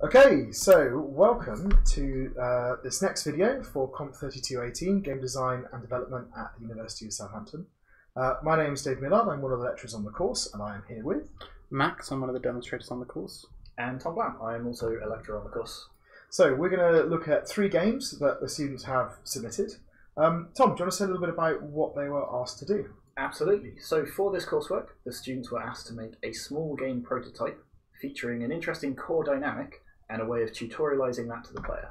Okay, so welcome to this next video for COMP3218, Game Design and Development at the University of Southampton. My name is Dave Millard, I'm one of the lecturers on the course, and I am here with... Max, I'm one of the demonstrators on the course. And Tom Blount, I am also a lecturer on the course. So we're going to look at 3 games that the students have submitted. Tom, do you want to say a little bit about what they were asked to do? Absolutely. So for this coursework, the students were asked to make a small game prototype featuring an interesting core dynamic and a way of tutorializing that to the player.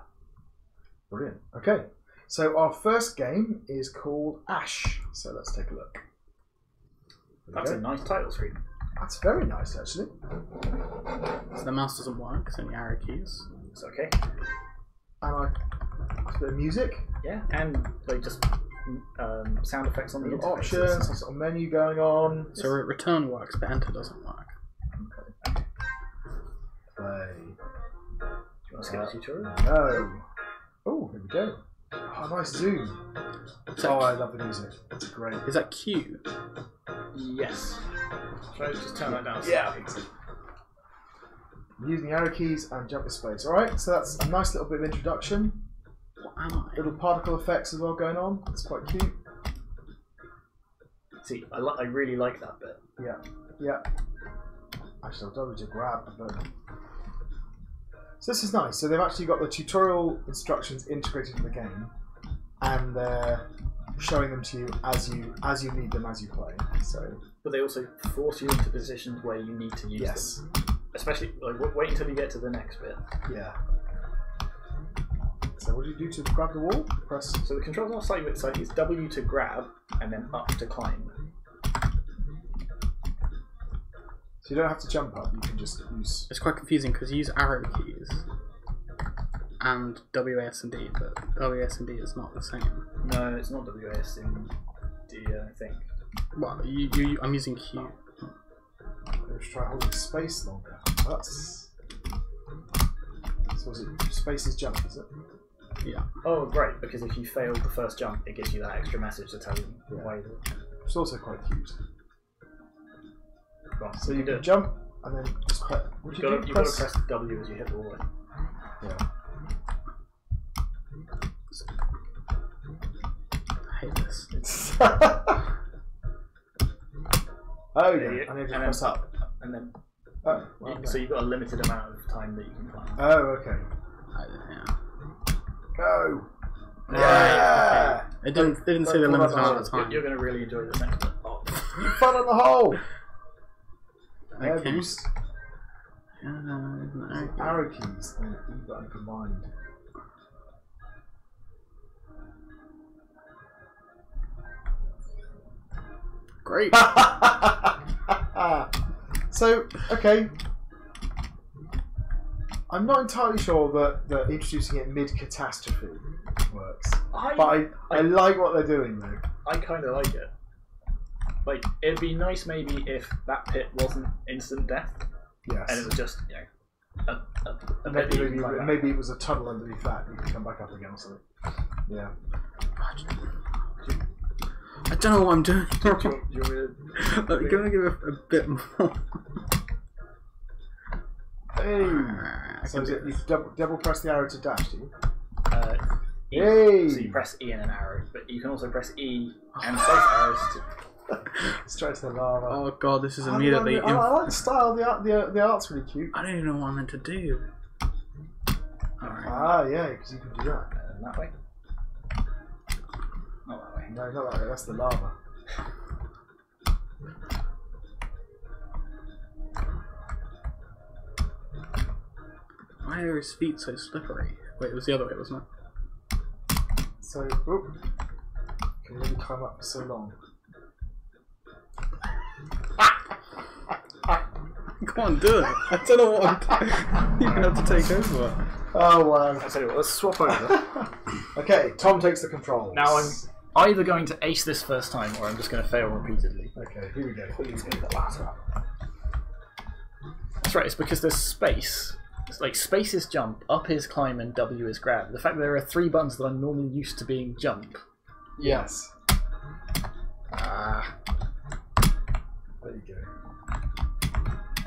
Brilliant. Okay, so our first game is called Ash. So let's take a look. That's a nice title screen. That's very nice, actually. So the mouse doesn't work, it's only arrow keys. It's okay. And a bit of music. Yeah, and they just sound effects on the interface. Options, some sort of menu going on. So return works, but enter doesn't work. Okay. Play. Do you want to skip the tutorial? No. Oh, here we go. Oh, nice zoom. Oh, I love the music. It's great. Is that Q? Yes. Shall I just turn that down? Yeah. Using the arrow keys and jump with space. Alright, so that's a nice little bit of introduction. What am I? Little particle effects as well going on. It's quite cute. See, I really like that bit. Yeah. Yeah. Actually, I'll double to grab the button. So this is nice. So they've actually got the tutorial instructions integrated in the game, and they're showing them to you as you need them as you play. So, but they also force you into positions where you need to use them. Especially, like, wait until you get to the next bit. Yeah. So what do you do to grab the wall? Press. So the controls on side it's W to grab and then up to climb. So you don't have to jump up, you can just use... It's quite confusing because you use arrow keys and WAS and D, but WAS and D is not the same. No, it's not WAS and D, I think. Well, I'm using Q. Let's try holding space longer. That's... So is it space is jump, is it? Yeah. Oh, great, because if you failed the first jump, it gives you that extra message to tell you why. It's also quite cute. Well, so you can jump and then just press. You've got to press W as you hit the wall. Yeah. I hate this. Oh yeah, and then just press up. And then oh, well, so you've got a limited amount of time that you can climb. Oh, okay. Yeah. Go! Yeah! Okay. It didn't say the limited amount of time. You're going to really enjoy this next bit. Oh. You fell in the hole! Okay. Arrow keys and E button combined. Great! So, okay. I'm not entirely sure that introducing it mid-catastrophe works. But I like what they're doing though. I kind of like it. Like, it'd be nice maybe if that pit wasn't instant death. Yes. And it was just, you know, a pit that you can climb back. Maybe it was a tunnel underneath that and you can come back up again or something. Yeah. I don't know what I'm doing. I'm going to give it a bit more. Hey! So is it, you double press the arrow to dash, do you? E. Hey! So you press E and an arrow, but you can also press E and both arrows to... Straight to the lava. Oh god, this is immediately... I like the style, the art's really cute. I don't even know what I'm meant to do. Alright. Ah, yeah, because you can do that. That way? Not that way. No, not that way, that's the lava. Why are his feet so slippery? Wait, it was the other way, wasn't it? So, oop, can you really climb up for so long? Come on, do it! I don't know what I'm doing. You're going to have to take over. Oh wow. I'll tell you what, let's swap over. Okay, Tom takes the controls. Now I'm either going to ace this first time or I'm just going to fail repeatedly. Okay, here we go. Please go the latter. That's right, it's because there's space. It's like space is jump, up is climb, and W is grab. The fact that there are 3 buttons that I'm normally used to being jump. Yes. Ah. There you go.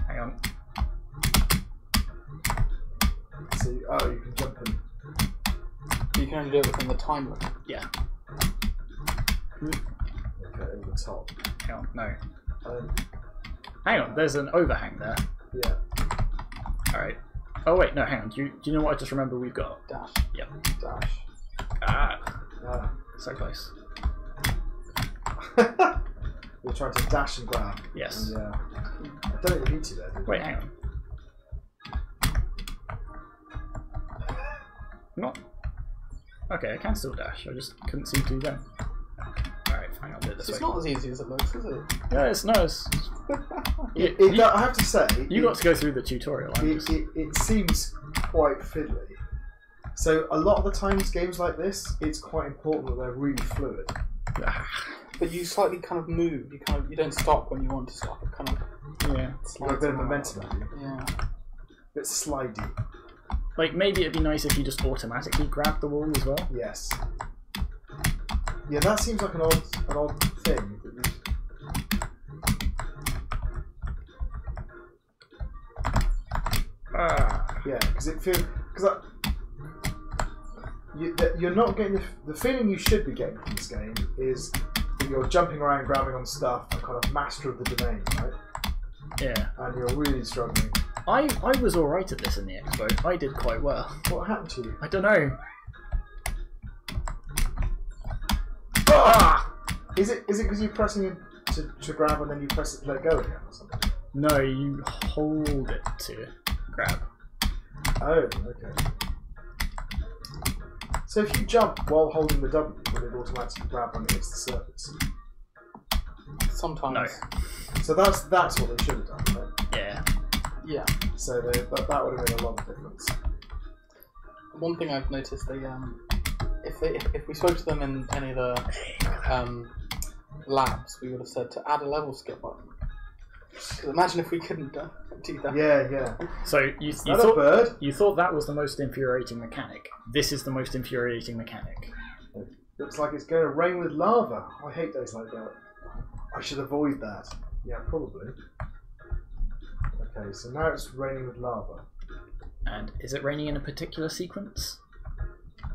Hang on. So you can jump and... You can only do it within the time limit. Yeah. Okay, over the top. Hang on, no. Hang on, there's an overhang there. Yeah. Alright. Oh wait, no, hang on. Do you know what I just remember we've got? Dash. Yep. Dash. Ah, so close. We're trying to dash and grab. Yes. And, I don't think you need to there. Wait, hang on. Not. Okay, I can still dash. I just couldn't seem to then. Alright, fine, I'll do it this way. It's not as easy as it looks, is it? Yeah, it's nice. I have to say, You got to go through the tutorial. It seems quite fiddly. So a lot of the times, games like this, it's quite important that they're really fluid. But you slightly kind of move. You don't stop when you want to stop. It kind of You've got a bit of momentum, have you? Yeah. A bit slidey. Like maybe it'd be nice if you just automatically grab the wall as well. Yes. Yeah, that seems like an odd thing. Yeah, because it feels you're not getting the feeling you should be getting from this game is that you're jumping around, grabbing on stuff, and kind of master of the domain, right? Yeah. And you're really struggling. I was alright at this in the expo. I did quite well. What happened to you? I don't know. Ah! Is it because you're pressing it to grab and then you press it to let go again or something? No, you hold it to grab. Oh, okay. So if you jump while holding the W, will it automatically grab when it hits the surface? Sometimes. No. So that's what they should have done, right? Yeah. Yeah. So that would have made a lot of difference. One thing I've noticed, if we spoke to them in any of the labs, we would have said to add a level skip button. Because imagine if we couldn't do that. Yeah. So you thought that was the most infuriating mechanic. This is the most infuriating mechanic. It looks like it's going to rain with lava. I hate days like that. I should avoid that. Yeah, probably. Okay, so now it's raining with lava. And is it raining in a particular sequence?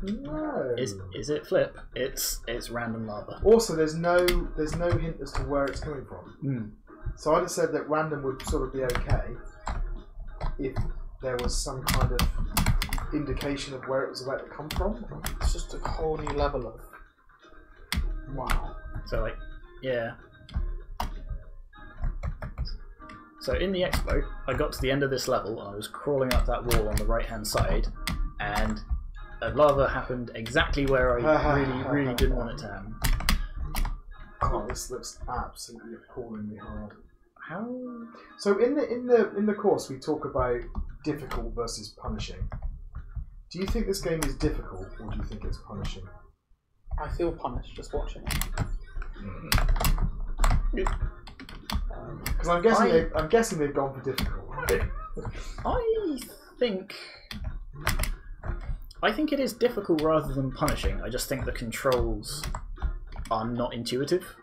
No. Is it flip? It's random lava. Also, there's no hint as to where it's coming from. Mm. So I'd have said that random would sort of be okay if there was some kind of indication of where it was about to come from. It's just a whole new level of wow. So like, yeah. So in the expo, I got to the end of this level and I was crawling up that wall on the right hand side, and lava happened exactly where I really didn't want it to happen. Oh, this looks absolutely appallingly hard. How? So in the course we talk about difficult versus punishing. Do you think this game is difficult or do you think it's punishing? I feel punished just watching it. Because I'm guessing they've gone for difficult. I think it is difficult rather than punishing. I just think the controls are not intuitive.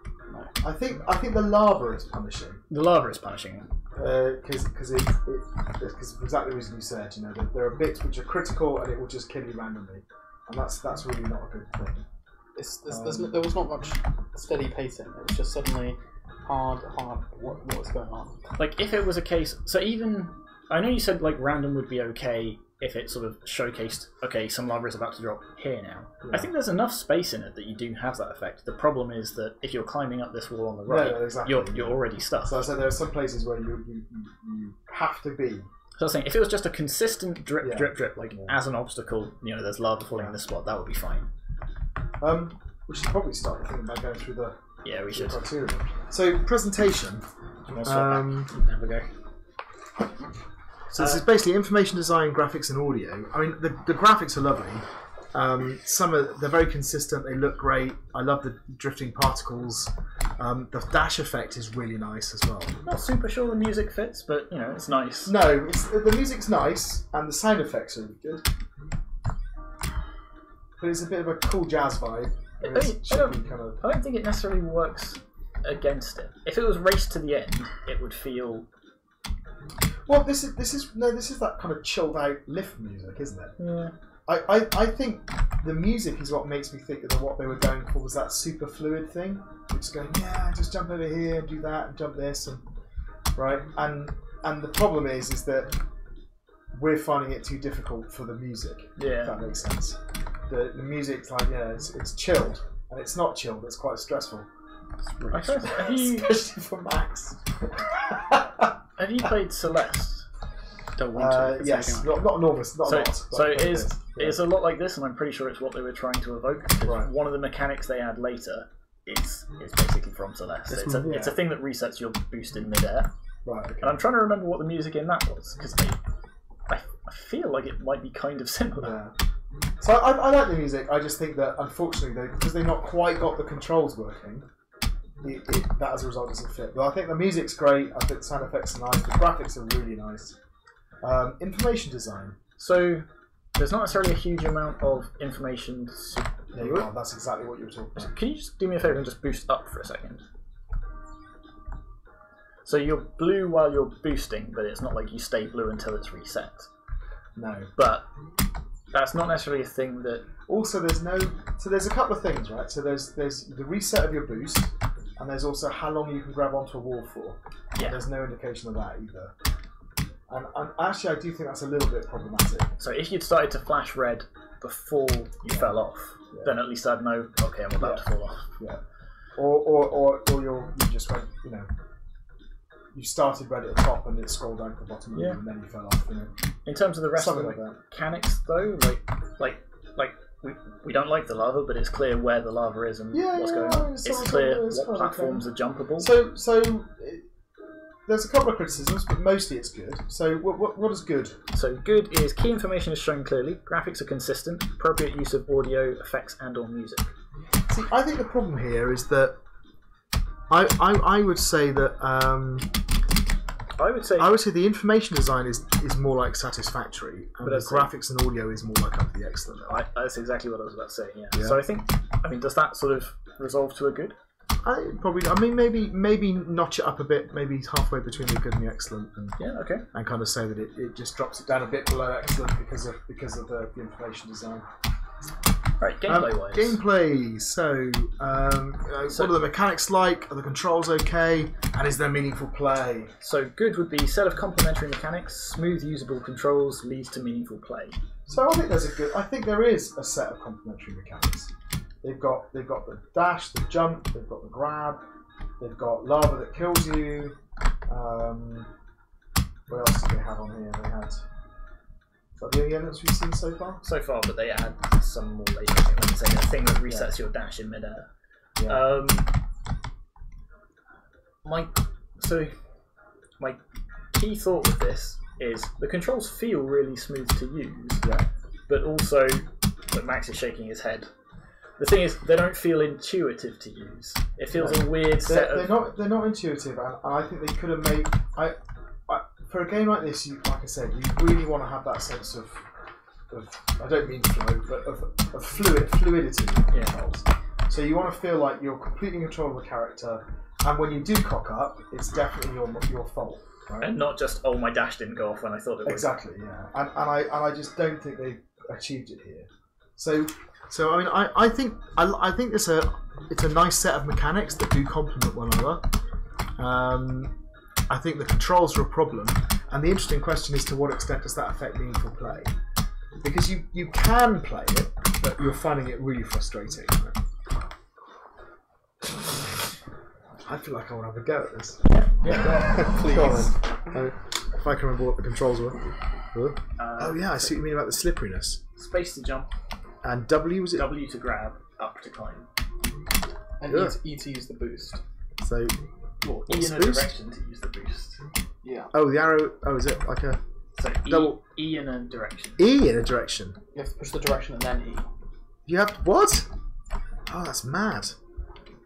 I think the lava is punishing. The lava is punishing. Because for exactly the reason you said, you know, there are bits which are critical and it will just kill you randomly, and that's really not a good thing. There was not much steady pacing. It was just suddenly hard. What was going on? Like if it was a case, so even I know you said like random would be okay if it sort of showcased, okay, some lava is about to drop here now. Yeah. I think there's enough space in it that you do have that effect. The problem is that if you're climbing up this wall on the right, exactly. you're already stuck. So I said there are some places where you have to be. So I was saying, if it was just a consistent drip, drip, like as an obstacle, you know, there's lava falling in this spot, that would be fine. We should probably start thinking about going through the we should. criteria. So presentation. You want to swap back? Have a go. So this is basically information design, graphics, and audio. I mean, the graphics are lovely. They're very consistent. They look great. I love the drifting particles. The dash effect is really nice as well. Not super sure the music fits, but you know, it's nice. No, the music's nice and the sound effects are good. But it's a bit of a cool jazz vibe. I don't think it necessarily works against it. If it was Race to the End, it would feel... Well, this is that kind of chilled out lift music, isn't it? Yeah. I think the music is what makes me think that what they were going for was that super fluid thing. It's going, yeah, just jump over here and do that and jump this and right. And the problem is that we're finding it too difficult for the music. Yeah. If that makes sense. The music's like, yeah, it's chilled, and it's not chilled. It's quite stressful. Especially for Max. Have you played Celeste? Don't want to. Yes, not enormous, not a lot. So it's a lot like this, and I'm pretty sure it's what they were trying to evoke. Right. One of the mechanics they add later is basically from Celeste. It's a thing that resets your boost in midair. Right. Okay. And I'm trying to remember what the music in that was, because I feel like it might be kind of similar. Yeah. So I like the music. I just think that unfortunately, because they've not quite got the controls working, that as a result doesn't fit. But I think the music's great. I think the sound effects are nice. The graphics are really nice. Information design. So there's not necessarily a huge amount of information. There you are. That's exactly what you were talking about. Can you just do me a favour and just boost up for a second? So you're blue while you're boosting, but it's not like you stay blue until it's reset. No. But that's not necessarily a thing that... Also, there's a couple of things, right? So there's the reset of your boost, and there's also how long you can grab onto a wall for. Yeah. There's no indication of that either. And actually, I do think that's a little bit problematic. So if you'd started to flash red before you fell off, then at least I'd know, okay, I'm about to fall off. Yeah. Or you just went, you started red at the top and it scrolled down to the bottom and then you fell off. In terms of the rest Something of the like that. mechanics, though, like we don't like the lava, but it's clear where the lava is and what's going on. It's clear what platforms are jumpable. So there's a couple of criticisms, but mostly it's good. So what is good? So good is key information is shown clearly, graphics are consistent, appropriate use of audio, effects and/or music. See, I think the problem here is that I would say that I would say the information design is more like satisfactory, and the graphics and audio is more like up to the excellent. That's exactly what I was about to say. Yeah. So I mean, does that sort of resolve to a good? Maybe notch it up a bit, maybe halfway between the good and the excellent, and and kind of say that it just drops it down a bit below excellent because of the information design. Right, gameplay-wise. Gameplay. So, what are the mechanics like? Are the controls okay? And is there meaningful play? So, good would be set of complementary mechanics, smooth, usable controls leads to meaningful play. So, I think there is a set of complementary mechanics. They've got the dash, the jump, they've got the grab, they've got lava that kills you. What else do they have on here? They had. Is that the only elements we've seen so far? So far, but they add some more later. Like say, a thing that resets your dash in midair. Yeah. My key thought with this is the controls feel really smooth to use, but also, but Max is shaking his head. The thing is, they don't feel intuitive to use. It feels a weird set of... They're not intuitive, and I think they could have made... For a game like this, like I said, you really want to have that sense of I don't mean flow, but of fluidity in controls. So you want to feel like you're completely in control of the character, and when you do cock up, it's definitely your fault. Right? And not just, oh, my dash didn't go off when I thought it would. Exactly, yeah. And I just don't think they've achieved it here. So I mean, I think it's a nice set of mechanics that do complement one another. I think the controls are a problem, and the interesting question is to what extent does that affect meaningful play? Because you can play it, but you're finding it really frustrating. I feel like I want to have a go at this. Yeah, please. Go on. If I can remember what the controls were. Oh yeah, I see what you mean about the slipperiness. Space to jump. And W, was it? W to grab, up to climb. And E to use the boost. So, E in a direction to use the boost. Yeah. Oh, the arrow. Oh, is it like a... So double... E in a direction. E in a direction? You have to push the direction and then E. You have... What? Oh, that's mad.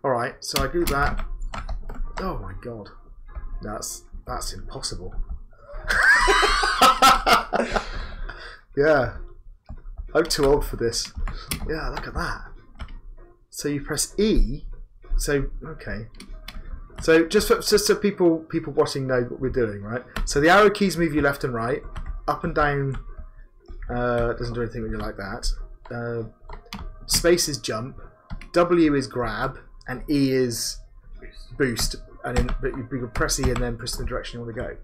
Alright, so I do that. Oh my god. That's impossible. Yeah. I'm too old for this. Yeah, look at that. So you press E. So, okay. So just so people watching know what we're doing, right? So the arrow keys move you left and right, up and down. Doesn't do anything when you're like that. Space is jump, W is grab, and E is boost. And then, but you press E and then press the direction you want to go.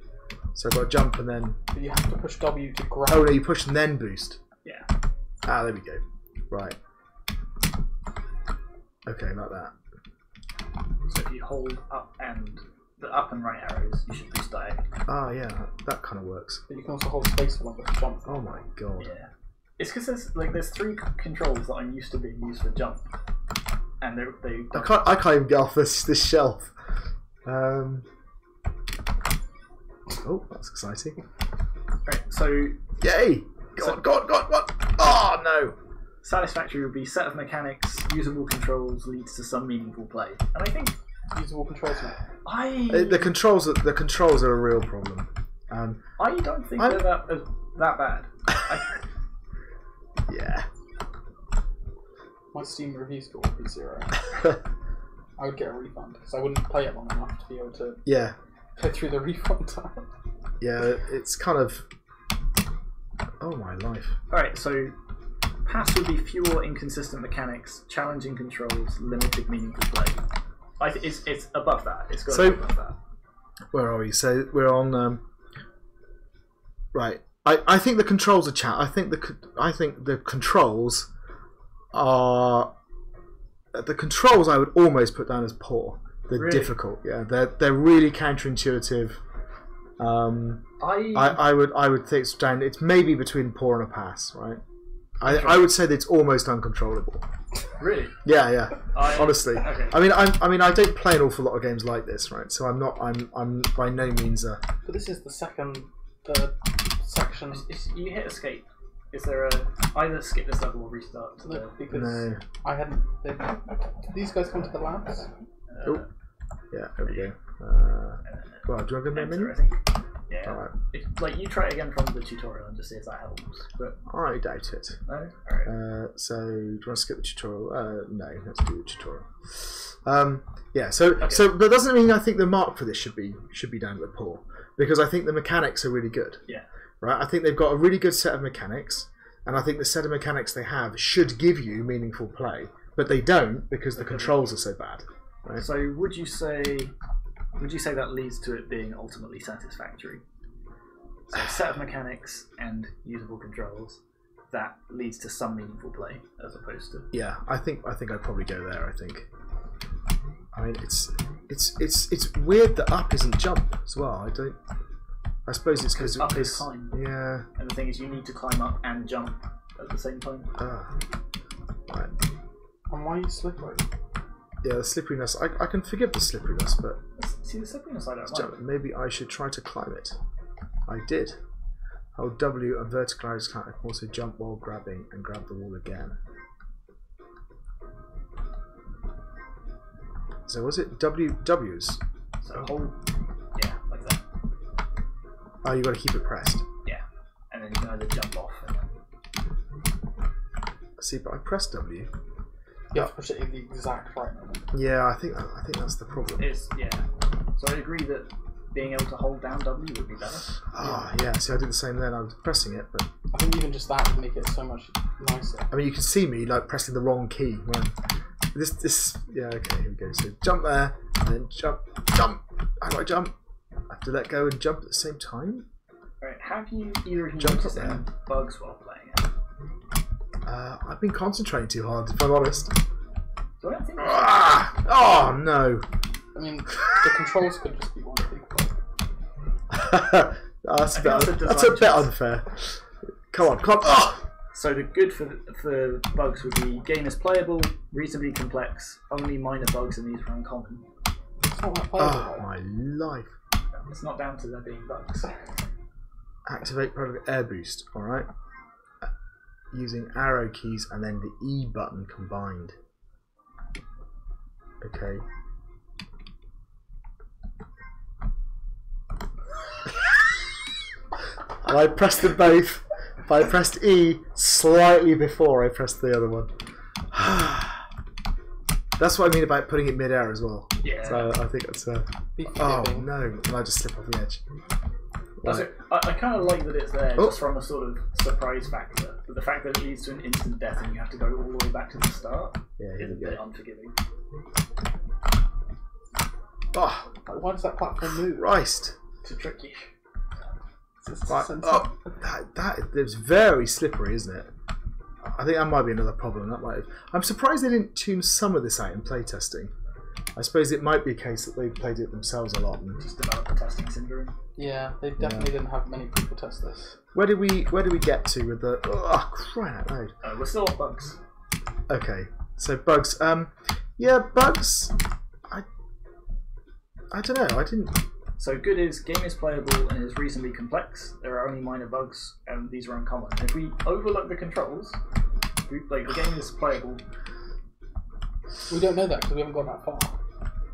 So I've got to jump and then. But you have to push W to grab. Oh no, you push and then boost. Yeah. Ah, there we go. Right. Okay, like that. So if you hold up and the up and right arrows, you should boost diagonally. Ah, yeah, that kind of works. But you can also hold space for longer to jump. Oh my god. Yeah. It's because there's three controls that I'm used to being used for jump, and they. I can't even get off this shelf. Oh, that's exciting. Right. So. Yay! God! Oh no! Satisfactory would be set of mechanics, usable controls leads to some meaningful play, and I think usable controls. The controls are a real problem. I don't think they're that bad. Yeah. My Steam review score would be 0. I would get a refund because I wouldn't play it long enough to be able to go through the refund time. Yeah, it's kind of. Oh my life. Alright, so pass would be fewer inconsistent mechanics, challenging controls, limited meaningful play. It's above that. It's got to be above that. Where are we? So we're on. Right. I think the controls are I think the controls are. The controls I would almost put down as poor. They're really? difficult. Yeah, they're really counterintuitive. I would think it's maybe between poor and a pass, right? I would say that it's almost uncontrollable. Really? Yeah. Honestly, okay. I mean I don't play an awful lot of games like this, right? So I'm by no means a. But this is the second section. You hit escape. Is there either skip this level or restart? Because No. I hadn't. Did these guys come to the labs? Oh. Yeah, there we go. Well, do you want to go in Enter, I think. Yeah. Alright. You try again from the tutorial and just see if that helps. But I doubt it. no. Alright. So do you want to skip the tutorial? No, let's do the tutorial. Yeah. So but that doesn't mean I think the mark for this should be down at poor, because I think the mechanics are really good. Yeah. Right. I think they've got a really good set of mechanics, and I think the set of mechanics they have should give you meaningful play, but they don't because the controls are so bad. Right? So would you say that leads to it being ultimately satisfactory? So a set of mechanics and usable controls that leads to some meaningful play, as opposed to. Yeah, I think I'd probably go there. I think. I mean, it's weird that up isn't jump as well. I suppose it's because up is climb. Yeah. And the thing is, you need to climb up and jump at the same time. Right. And why are you slippery? Yeah, the slipperiness. I can forgive the slipperiness, but See, the slipperiness I don't like. maybe I should try to climb it. I did. Hold W and verticalize. I can also jump while grabbing and grab the wall again. So was it W's? So hold, like that. Oh, you got to keep it pressed. Yeah, and then you can either jump off. And then... See, but I pressed W. You have to push it in the exact right moment. Yeah, I think that's the problem. So I agree that being able to hold down W would be better. Yeah. See, I did the same then. I was pressing it, but I think even just that would make it so much nicer. I mean, you can see me like pressing the wrong key when this. Yeah, okay, here we go. So jump there, and then jump. How do I jump? I have to let go and jump at the same time. Right? Have you either of you Jump noticed up there. any bugs while playing it? I've been concentrating too hard, if I'm honest. So I don't think. Oh no! I mean, the controls could just be one big bug. That's a bit unfair. Come on! Oh! So the good for bugs would be game is playable, reasonably complex, only minor bugs and these are uncommon. It's not that playable. Oh my life! It's not down to there being bugs. Activate product air boost. All right. Using arrow keys and then the E button combined. Okay. And I pressed them both, but I pressed E slightly before I pressed the other one. That's what I mean about putting it mid-air as well. Yeah. So I think that's. Oh no! And I just slip off the edge. Right. I kind of like that it's there just from a sort of surprise factor. But the fact that it leads to an instant death and you have to go all the way back to the start is a bit unforgiving. Oh, why does that platform move? Christ! To trick you. Right. Oh, that is very slippery, isn't it? I think that might be another problem. I'm surprised they didn't tune some of this out in playtesting. I suppose it might be a case that they played it themselves a lot and just developed the testing syndrome. Yeah, they definitely didn't have many people test this. Where do we get to with the? Oh, crying out loud! We're still on bugs. Okay, so bugs. Yeah, bugs. I don't know. I didn't. So good is game is playable and is reasonably complex. There are only minor bugs, and these are uncommon. If we overlook the controls, the game is playable. We don't know that because we haven't gone that far.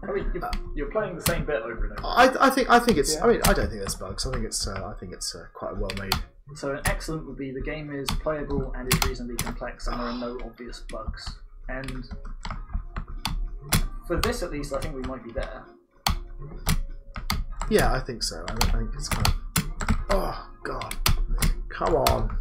I mean, you're playing the same bit over and over. I think it's. Yeah. I mean, I don't think there's bugs. I think it's quite well made. So an excellent would be the game is playable and is reasonably complex, and there are no obvious bugs. And for this, at least, I think we might be there. Yeah, I think so. I think it's kind of. Oh God! Come on.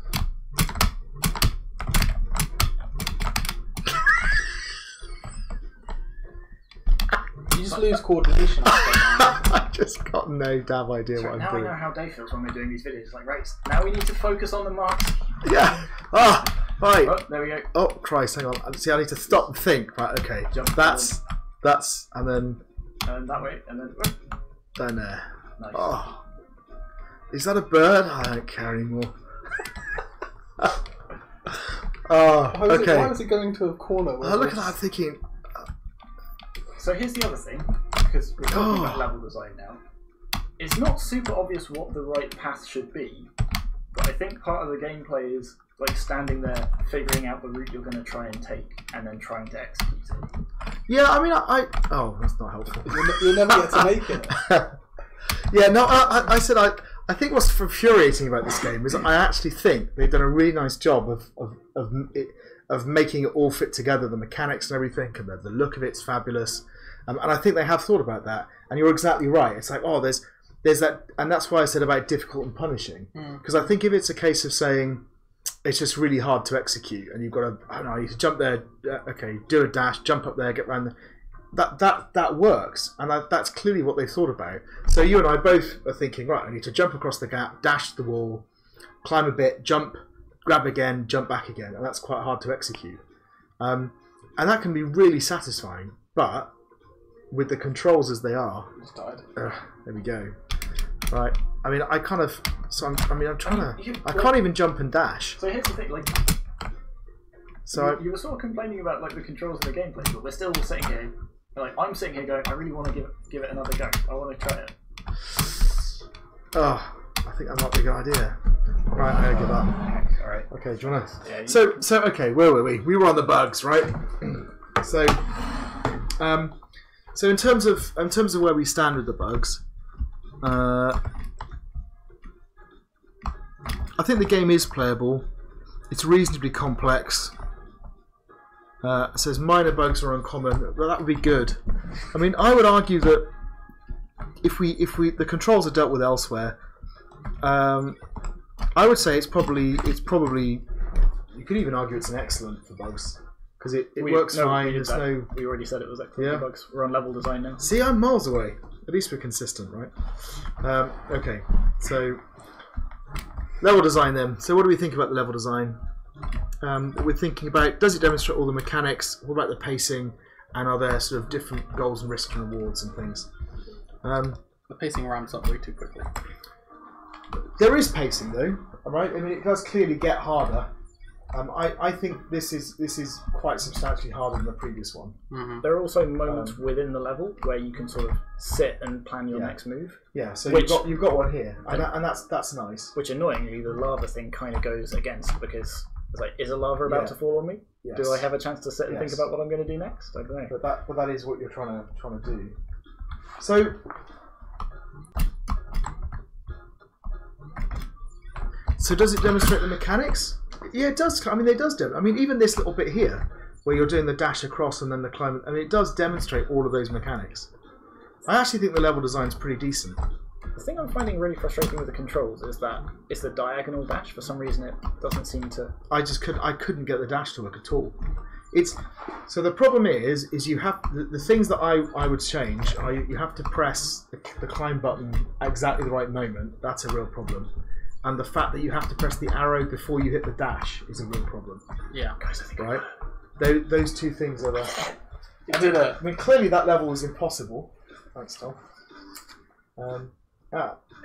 You just lose coordination. I just got no damn idea what I'm doing. Now I know how Dave feels when we're doing these videos. Like, right, now we need to focus on the marks. Yeah. Ah, right. Oh, there we go. Oh Christ! Hang on. See, I need to stop and think. Right. Okay. Jump that's, and then. And that way, and then. Down there. Nice. Oh. Is that a bird? I don't care anymore. Oh. Okay. Why was it going to a corner? Oh, look at that! I'm thinking. So here's the other thing, because we're talking about level design now. It's not super obvious what the right path should be, but I think part of the gameplay is like standing there, figuring out the route you're going to try and take, and then trying to execute it. Yeah, I mean, oh, that's not helpful. You'll never get to make it. Yeah, no, I said I think what's infuriating about this game is I actually think they've done a really nice job of making it all fit together, the mechanics and everything, and the look of it's fabulous. And I think they have thought about that. And you're exactly right. It's like, oh, there's that, and that's why I said about difficult and punishing. Because I think if it's a case of saying it's just really hard to execute, and you've got to, I don't know, you can jump there, okay, do a dash, jump up there, get around that works, and that's clearly what they've thought about. So you and I both are thinking, right, I need to jump across the gap, dash the wall, climb a bit, jump, grab again, jump back again, and that's quite hard to execute. And that can be really satisfying, but with the controls as they are, there we go. Right. I mean, I'm trying to. I can't even jump and dash. So here's the thing, like. So you were sort of complaining about like the controls and the gameplay, but we're still sitting here. Like I'm sitting here going, I really want to give it another go. I want to try it. Oh, I think that might be a good idea. Right, I'm gonna give up. All right. Okay, do you want to? Yeah, so okay, where were we? We were on the bugs, right? So in terms of where we stand with the bugs, I think the game is playable. It's reasonably complex. It says minor bugs are uncommon. Well, that would be good. I mean, I would argue that if the controls are dealt with elsewhere, I would say it's probably you could even argue it's an excellent for bugs because it works fine. We already said it was excellent for bugs. We're on level design now. See, I'm miles away. At least we're consistent, right? Okay, so level design then. So what do we think about the level design? We're thinking about, does it demonstrate all the mechanics? What about the pacing? And are there sort of different goals and risks and rewards and things? The pacing ramps up way too quickly. There is pacing though, right? I mean, it does clearly get harder. I think this is quite substantially harder than the previous one. Mm-hmm. There are also moments within the level where you can sort of sit and plan your next move. Yeah, so you've got one here, and that's nice. Which annoyingly, the lava thing kind of goes against because it's like, is a lava about to fall on me? Yes. Do I have a chance to sit and think about what I'm going to do next? I don't know. But that is what you're trying to do. So. So does it demonstrate the mechanics? Yeah, it does. I mean, it does. I mean, even this little bit here, where you're doing the dash across and then the climb. I mean, it does demonstrate all of those mechanics. I actually think the level design is pretty decent. The thing I'm finding really frustrating with the controls is that it's the diagonal dash. For some reason, it doesn't seem to. I couldn't get the dash to work at all. So the problem is you have the things that I would change are you have to press the climb button at exactly the right moment. That's a real problem, and the fact that you have to press the arrow before you hit the dash is a real problem. Yeah, guys, I think right. Those two things are the. I mean, clearly that level was impossible. Thanks, Tom.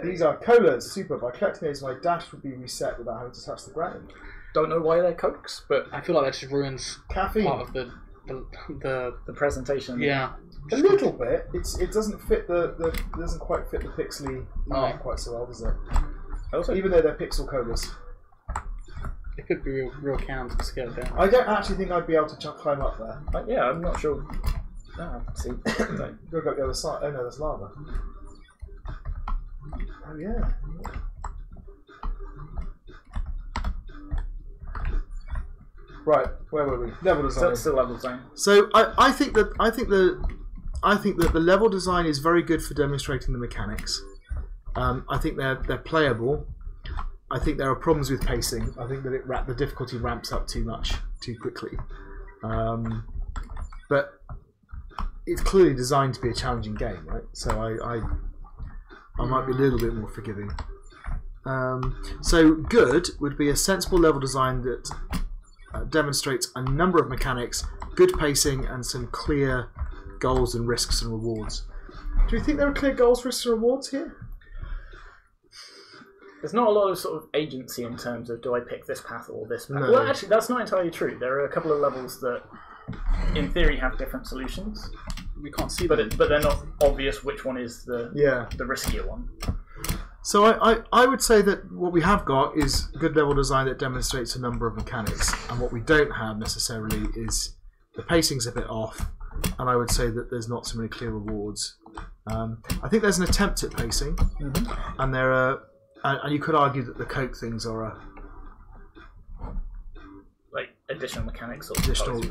These are colas. Super. By collecting these, my dash would be reset without having to touch the ground. Don't know why they're cokes, but I feel like that just ruins caffeine. Part of the presentation. Yeah, a little bit. It doesn't fit it doesn't quite fit the pixely quite so well, does it? Also, even though they're pixel colas, it could be real cans to scale down. I don't actually think I'd be able to climb up there. Yeah, I'm not sure. See, go up the other side. Oh no, there's lava. Oh yeah. Right, where were we? Level design. Still level design. So I think that the level design is very good for demonstrating the mechanics. I think they're playable. I think there are problems with pacing. I think that the difficulty ramps up too much too quickly. But it's clearly designed to be a challenging game, right? So I might be a little bit more forgiving. So good would be a sensible level design that demonstrates a number of mechanics, good pacing, and some clear goals and risks and rewards. Do you think there are clear goals, risks, and rewards here? There's not a lot of sort of agency in terms of do I pick this path or this path. No. Well, actually, that's not entirely true. There are a couple of levels that, in theory, have different solutions. We can't see but they're not obvious which one is the riskier one. So I would say that what we have got is good level design that demonstrates a number of mechanics, and what we don't have necessarily is the pacing's a bit off, and I would say that there's not so many clear rewards. I think there's an attempt at pacing, and there are, and you could argue that the Coke things are like additional mechanics or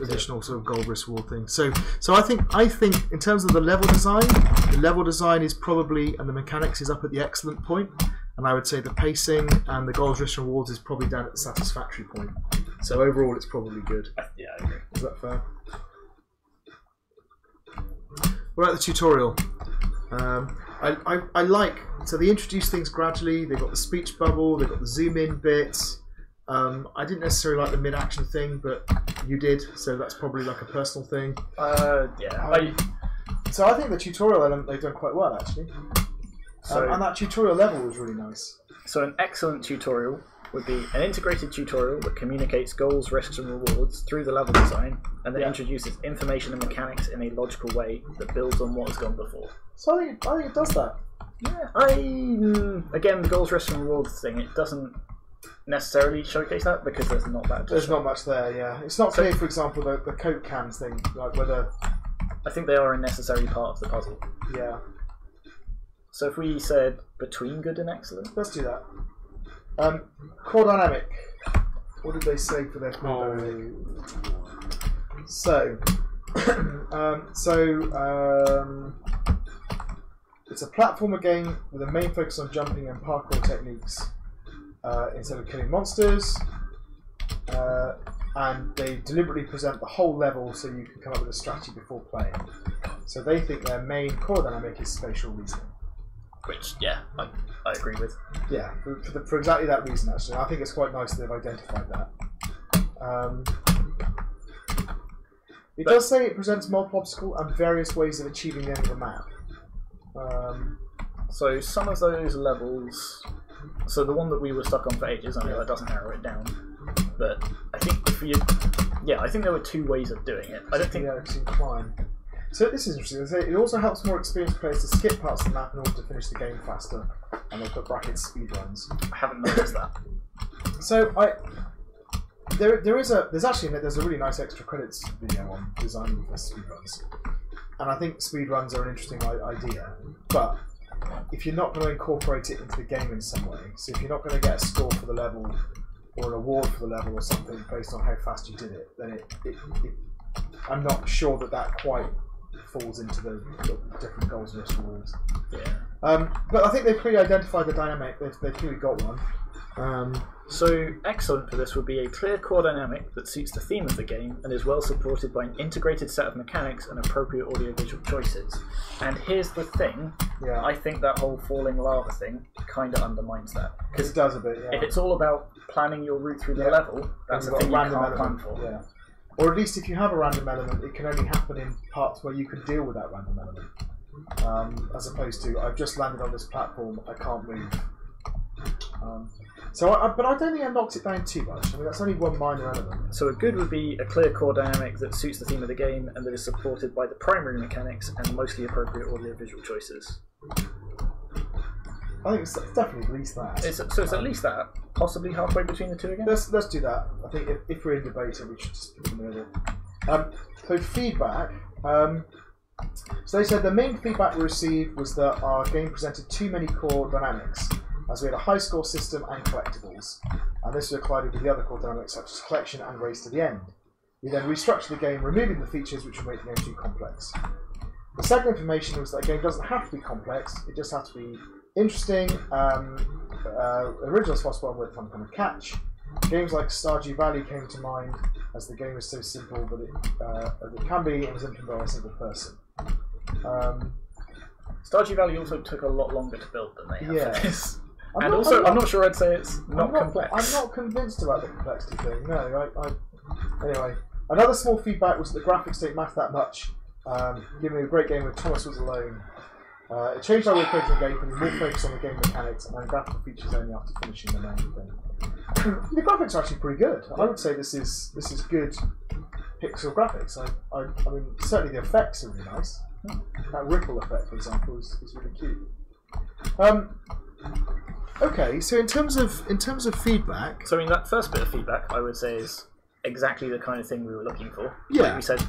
additional sort of gold risk reward thing. So I think in terms of the level design is probably, and the mechanics is up at the excellent point, and I would say the pacing and the gold risk rewards is probably down at the satisfactory point. So overall, it's probably good. Yeah, I agree. Is that fair? What about the tutorial? I like, so they introduce things gradually. They've got the speech bubble, they've got the zoom in bits. I didn't necessarily like the mid-action thing, but you did, so that's probably like a personal thing. Yeah. So I think the tutorial element they've done quite well, actually. And that tutorial level was really nice. So an excellent tutorial would be an integrated tutorial that communicates goals, risks, and rewards through the level design, and that introduces information and mechanics in a logical way that builds on what has gone before. So I think it does that. Yeah, again, the goals, risks, and rewards thing, it doesn't necessarily showcase that because there's not that. There's not much there. Yeah, it's not clear. For example, the Coke cans thing, like whether. I think they are a necessary part of the puzzle. Yeah. So if we said between good and excellent, let's do that. Core dynamic. What did they say for their core dynamic? So, it's a platformer game with a main focus on jumping and parkour techniques instead of killing monsters. And they deliberately present the whole level so you can come up with a strategy before playing. So they think their main core dynamic is spatial reasoning. Which, yeah, I agree with. Yeah, for exactly that reason, actually. I think it's quite nice that they've identified that. It does say it presents multiple obstacles and various ways of achieving the end of the map. So some of those levels... So the one that we were stuck on for ages, I know that doesn't narrow it down. But I think if you... Yeah, I think there were two ways of doing it. I don't think... Yeah, it's inclined. So this is interesting. It also helps more experienced players to skip parts of the map in order to finish the game faster, and they put brackets speedruns. I haven't noticed that. So there's a really nice extra credits video on designing for speedruns, and I think speedruns are an interesting idea. But if you're not going to incorporate it into the game in some way, so if you're not going to get a score for the level or an award for the level or something based on how fast you did it, then I'm not sure that quite falls into the different goals and rewards. Yeah. But I think they've clearly identified the dynamic. They've clearly got one. So excellent for this would be a clear core dynamic that suits the theme of the game and is well supported by an integrated set of mechanics and appropriate audiovisual choices. And here's the thing, I think that whole falling lava thing kind of undermines that. Because it does a bit, yeah. If it's all about planning your route through the level, that's a thing you can't plan for. Yeah. Or at least if you have a random element, it can only happen in parts where you can deal with that random element. As opposed to, I've just landed on this platform, I can't move. But I don't think I knocked it down too much. I mean, that's only one minor element. So a good would be a clear core dynamic that suits the theme of the game and that is supported by the primary mechanics and mostly appropriate audio-visual choices. I think it's definitely at least that. So it's at least that, possibly halfway between the two again? Let's do that. I think if we're in debate, we should just put it in the middle. So feedback. So they said the main feedback we received was that our game presented too many core dynamics, as we had a high score system and collectibles, and this was collided with the other core dynamics such as collection and race to the end. We then restructured the game, removing the features which would make the game too complex. The second information was that a game doesn't have to be complex, it just has to be interesting, original as possible with some kind of catch. Games like Stardew Valley came to mind, as the game is so simple that it can be and was implemented by a single person. Stardew Valley also took a lot longer to build than they have for this. I'm not sure I'd say it's not complex. I'm not convinced about the complexity thing. No, anyway, another small feedback was that the graphics don't matter that much. Giving me a great game when Thomas was alone. It changed how we were creating the game, putting more focus on the game mechanics and then graphical features only after finishing the main thing. The graphics are actually pretty good. I would say this is good pixel graphics. I mean, certainly the effects are really nice. That ripple effect, for example, is really cute. Okay, so in terms of feedback, so I mean that first bit of feedback, I would say is exactly the kind of thing we were looking for. Yeah, like we said,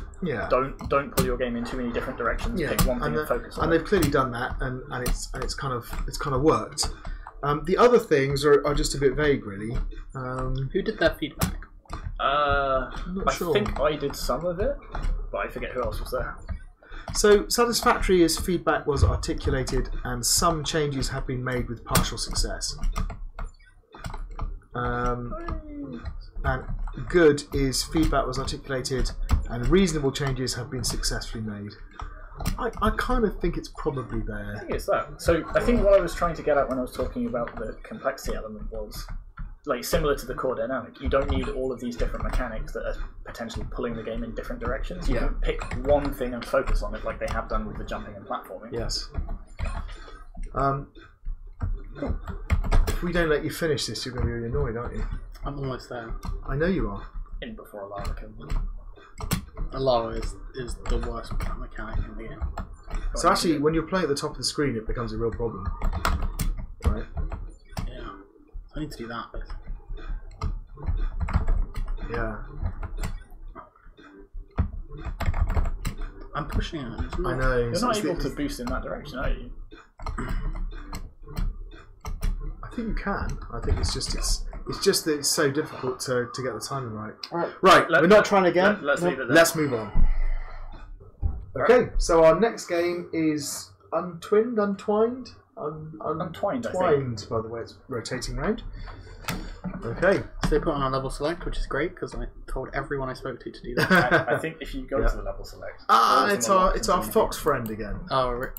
don't pull your game in too many different directions. Yeah, pick one thing and focus on. And they've clearly done that, and it's kind of worked. The other things are just a bit vague, really. Who did that feedback? I'm not sure. I think I did some of it, but I forget who else was there. So, satisfactory as feedback was articulated and some changes have been made with partial success. And good is feedback was articulated and reasonable changes have been successfully made. I kind of think it's probably there. I think it's that. So I think what I was trying to get at when I was talking about the complexity element was, like, similar to the core dynamic, you don't need all of these different mechanics that are potentially pulling the game in different directions. You can pick one thing and focus on it, like they have done with the jumping and platforming. Yes. If we don't let you finish this, you're going to be really annoyed, aren't you? I'm almost there. I know you are. In before a lava comes. A lava is the worst mechanic in the game. So actually, when you're playing at the top of the screen, it becomes a real problem. Right? Yeah. I need to do that bit. Yeah. I'm pushing it. I know. You're not able to boost in that direction, are you? I think you can. I think it's just that it's so difficult to get the timing right. Right. We're not trying again. Let's leave it there. Let's move on. Okay, so our next game is Untwined. Untwined, I think. By the way, it's rotating round. Okay. So they put on a level select, which is great because I told everyone I spoke to do that. I think if you go to the level select. It's our fox friend again. Oh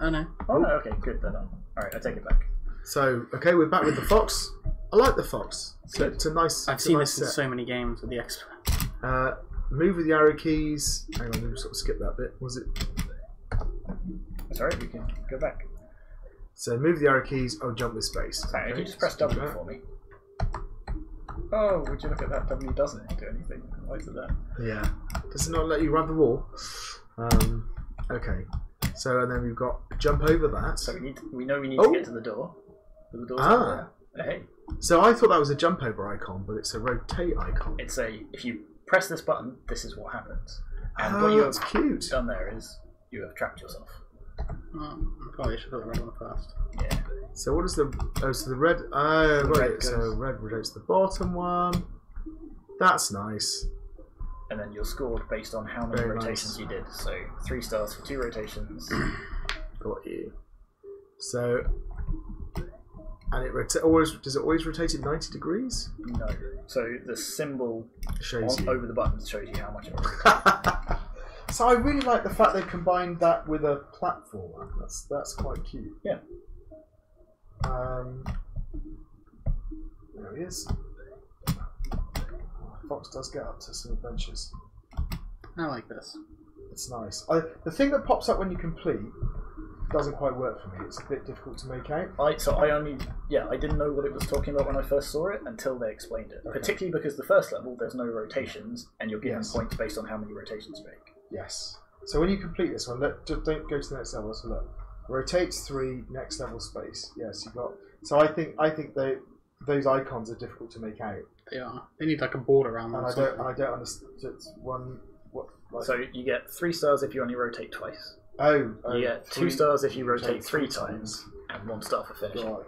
no. Oh no. Okay, good. Then alright, I take it back. So okay, we're back with the fox. I like the fox. It's a nice. I've seen this in so many games with the expert. Move with the arrow keys. Hang on, let me sort of skip that bit. Was it? That's alright. We can go back. So move the arrow keys. Oh, jump with space. Sorry, if you just press W for me. Oh, would you look at that? W doesn't do anything. Why is it that? Yeah. Does it not let you run the wall? Okay. So and then we've got jump over that. So we know we need to get to the door. The door's over there. Hey. So I thought that was a jump over icon, but it's a rotate icon. It's if you press this button, this is what happens. And what you have done there is you have trapped yourself. I probably should put the red one first. Yeah. So what is the? Oh, so the red. Right. So red rotates the bottom one. That's nice. and then you're scored based on how many rotations you did. So 3 stars for 2 rotations. Got you. So, and it does it always rotate at 90 degrees? No. So the symbol shows you. over the buttons shows you how much it rotates. So I really like the fact they combined that with a platformer. That's quite cute. Yeah. There he is. Fox does get up to some adventures. I like this. It's nice. The thing that pops up when you complete doesn't quite work for me. It's a bit difficult to make out. I didn't know what it was talking about when I first saw it until they explained it. Okay. Particularly because the first level there's no rotations and you're given points based on how many rotations you make. Yes. So when you complete this one, just don't go to the next level. So look, rotates 3, next level space. Yes, you got. So I think those icons are difficult to make out. They are. They need like a border around them. And I don't understand. It's one. What? Like, so you get 3 stars if you only rotate twice. You get 2 stars if you rotate 3 times, and 1 star for finishing. Right.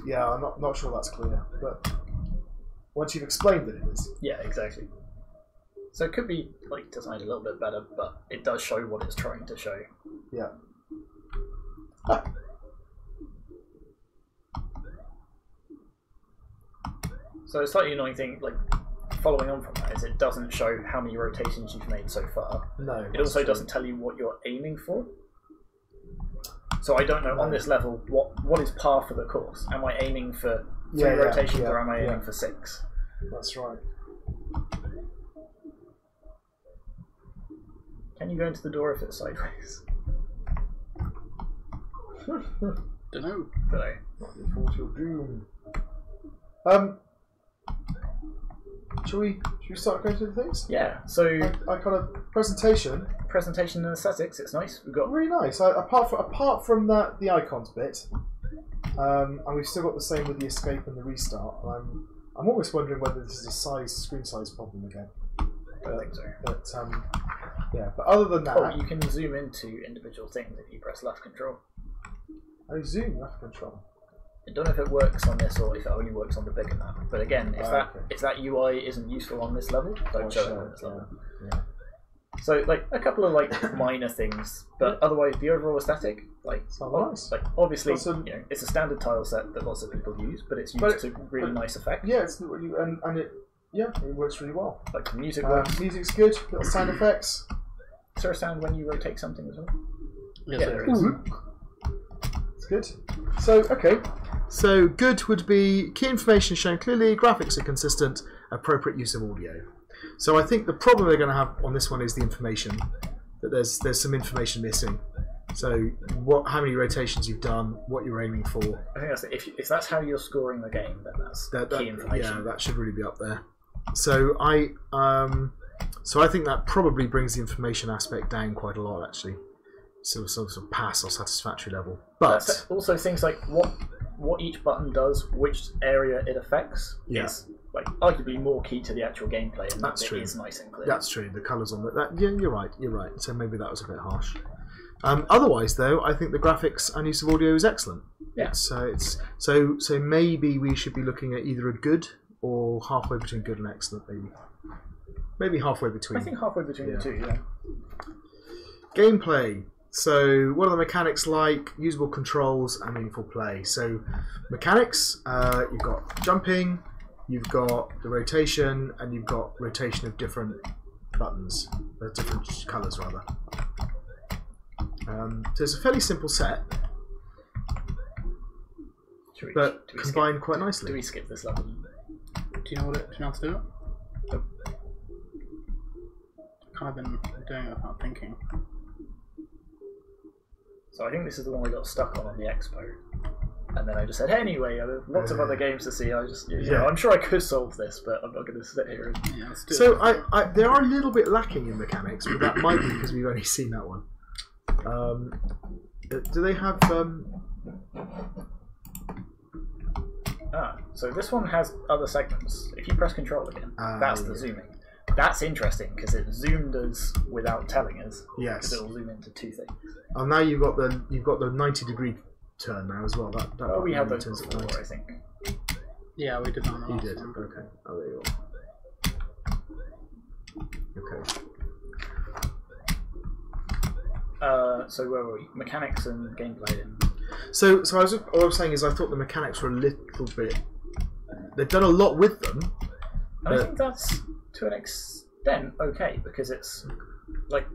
Yeah, I'm not sure that's clear, but once you've explained it is. Yeah, exactly. So it could be like designed a little bit better, but it does show what it's trying to show. Yeah. So a slightly annoying thing, like following on from that, is it doesn't show how many rotations you've made so far. No. It also doesn't tell you what you're aiming for. So I don't know on this level what is par for the course. Am I aiming for 3 rotations or am I aiming for 6? That's right. Can you go into the door if it's sideways? Don't know. Not your fault, your doom. Should we start going through the things? Yeah. So I kind of presentation and aesthetics. It's nice. We've got really nice. Apart from the icons bit, and we've still got the same with the escape and the restart. I'm almost wondering whether this is a screen size problem again. I don't think so. But yeah. But other than that, you can zoom into individual things if you press left control. Oh, zoom left control. I don't know if it works on this or if it only works on the bigger map. But again, if that UI isn't useful on this level, don't show it on this level. Yeah. So like a couple of like minor things, but otherwise the overall aesthetic, nice. Like obviously it's a standard tile set that lots of people use, but it's used to really nice effect. Yeah, and it works really well. Like the music works. Music's good. Little sound effects. Is there a sound when you rotate something as well? Yes, there is. It's good. So okay. So good would be key information shown clearly, graphics are consistent, appropriate use of audio. So I think the problem they're going to have on this one is the information. That there's some information missing. So how many rotations you've done, what you're aiming for. I think that's if that's how you're scoring the game, then that's key information. Yeah, that should really be up there. So I think that probably brings the information aspect down quite a lot actually. So sort of pass or satisfactory level. But also things like what each button does, which area it affects, is like arguably more key to the actual gameplay, and that's true. It is nice and clear. That's true. The colours on that. Yeah, you're right. So maybe that was a bit harsh. Otherwise, though, I think the graphics and use of audio is excellent. Yeah. So maybe we should be looking at either a good or halfway between good and excellent. Maybe halfway between. I think halfway between the two. Yeah. Gameplay. So, what are the mechanics like? Usable controls and meaningful play. So, mechanics, you've got jumping, you've got the rotation, and you've got rotation of different buttons, different colours rather. So it's a fairly simple set, but combined quite nicely. Do we skip this level? Do you know how to do it? Nope. I've kind of been doing it without thinking. So I think this is the one we got stuck on the expo, and then I just said, hey, anyway, there are lots of other games to see. I'm sure I could solve this, but I'm not going to sit here. Let's do it. They are a little bit lacking in mechanics, but that might be because we've only seen that one. Do they have? So this one has other segments. If you press Control again, that's the zooming. That's interesting because it zoomed us without telling us. Yes. Because it will zoom into 2 things. Oh, now you've got the 90-degree turn now as well. That we had those before, I think. Yeah, we did that. You did. Okay. Oh, there you So where were we? Mechanics and gameplay. So all I was saying is I thought the mechanics were a little bit. They've done a lot with them. And I think that's to an extent okay because it's like,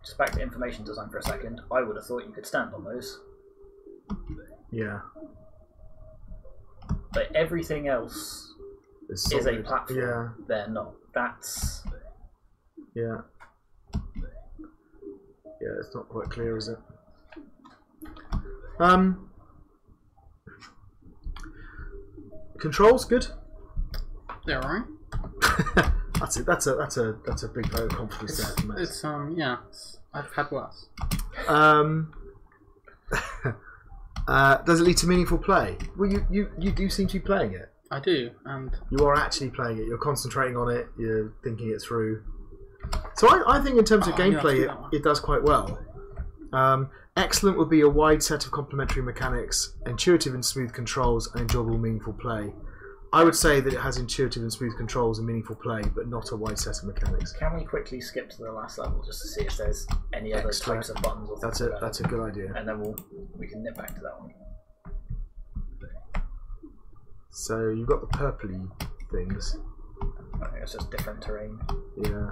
just back to information design for a second. I would have thought you could stand on those. Yeah. But everything else is a platform. Yeah. They're not. That's. Yeah. Yeah, it's not quite clear, is it? Controls good. They're alright. That's it. That's a big vote of confidence there from us. It's yeah. I've had worse. Does it lead to meaningful play? Well, you do seem to be playing it. I do, and you are actually playing it. You're concentrating on it. You're thinking it through. So I think in terms of gameplay, it does quite well. Excellent would be a wide set of complementary mechanics, intuitive and smooth controls, and enjoyable, meaningful play. I would say that it has intuitive and smooth controls and meaningful play, but not a wide set of mechanics. Can we quickly skip to the last level just to see if there's any other types of buttons? Or that's a good idea. And then we can nip back to that one. So you've got the purpley things. I think it's just different terrain. Yeah.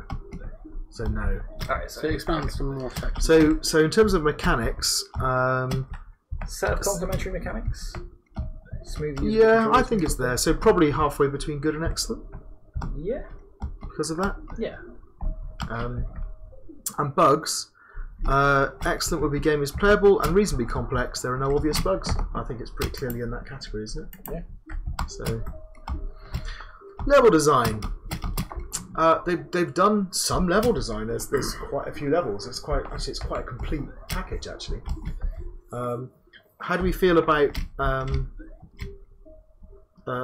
So no. Alright, so it expands to more sections. So in terms of mechanics, set of complementary mechanics. Smooth. Yeah, I think it's there. So probably halfway between good and excellent. Yeah. Because of that. Yeah. And bugs. Excellent would be game is playable and reasonably complex. There are no obvious bugs. I think it's pretty clearly in that category, isn't it? Yeah. So level design. They've done some level design. There's quite a few levels. It's quite a complete package actually. How do we feel about?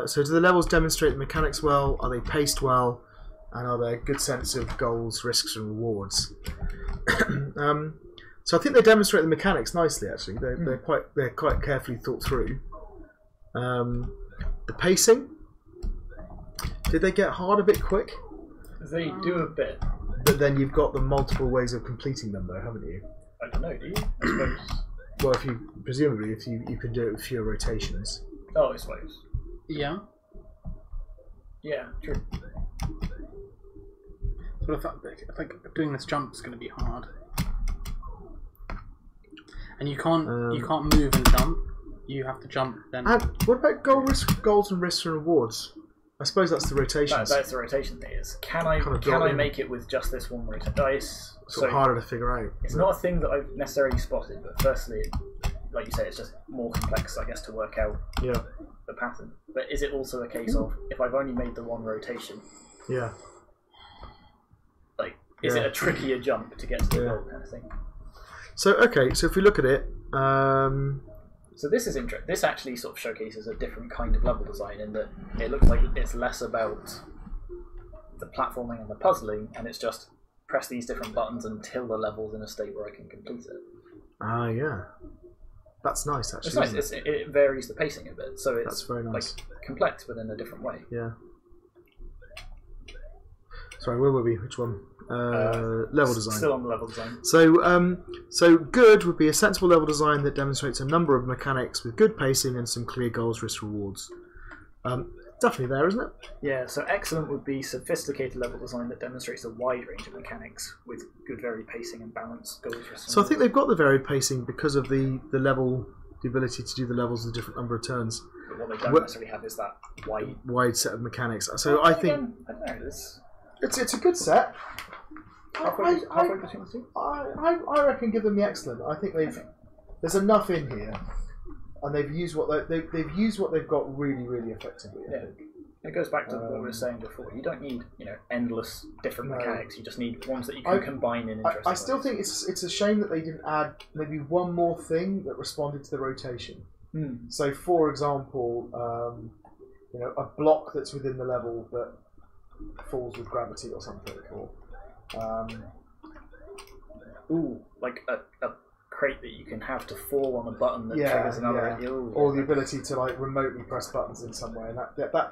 So do the levels demonstrate the mechanics well? Are they paced well? And are there a good sense of goals, risks, and rewards? So I think they demonstrate the mechanics nicely. Actually, they're quite carefully thought through. The pacing. Did they get hard a bit quick? They do a bit. But then you've got the multiple ways of completing them, though, haven't you? I don't know. Do you? I suppose. Well, presumably if you can do it with fewer rotations. Oh, I suppose. Yeah. Yeah, true. But I think doing this jump is going to be hard, and you can't move and jump. You have to jump then. And what about goals and risks and rewards? I suppose that's the rotations. That's the rotation thing. Is can I make it with just this one rotation? It's sort of harder to figure out. It's not a thing that I've necessarily spotted, but firstly, like you say, it's just more complex, I guess, to work out the pattern. But is it also a case of if I've only made the one rotation? Yeah. Like, is it a trickier jump to get to the goal kind of thing? So if we look at it. So this is interesting. This actually sort of showcases a different kind of level design in that it looks like it's less about the platforming and the puzzling, and it's just press these different buttons until the level's in a state where I can complete it. Ah, yeah. That's nice, actually. It's nice. It varies the pacing a bit, so it's that's very nice. Like complex but in a different way. Yeah. Sorry, where were we? Which one? Level design. Still on the level design. So good would be a sensible level design that demonstrates a number of mechanics with good pacing and some clear goals, risks, rewards. Definitely there, isn't it? Yeah. So excellent would be sophisticated level design that demonstrates a wide range of mechanics with good varied pacing and balanced goals, risks. So I think they've got the varied pacing because of the ability to do the levels with a different number of turns. But what they don't necessarily have is that wide set of mechanics. So I think I don't know. It's a good set. Halfway between the two? I reckon give them the excellent. I think there's enough in here, and they've used what they've got really, really effectively. I think. It goes back to what we were saying before. You don't need endless different mechanics. You just need ones that you can combine in interesting I still think it's a shame that they didn't add maybe one more thing that responded to the rotation. So, for example, a block that's within the level that falls with gravity or something, or like a crate that you can have to fall on a button that triggers another. Or the ability to remotely press buttons in some way, and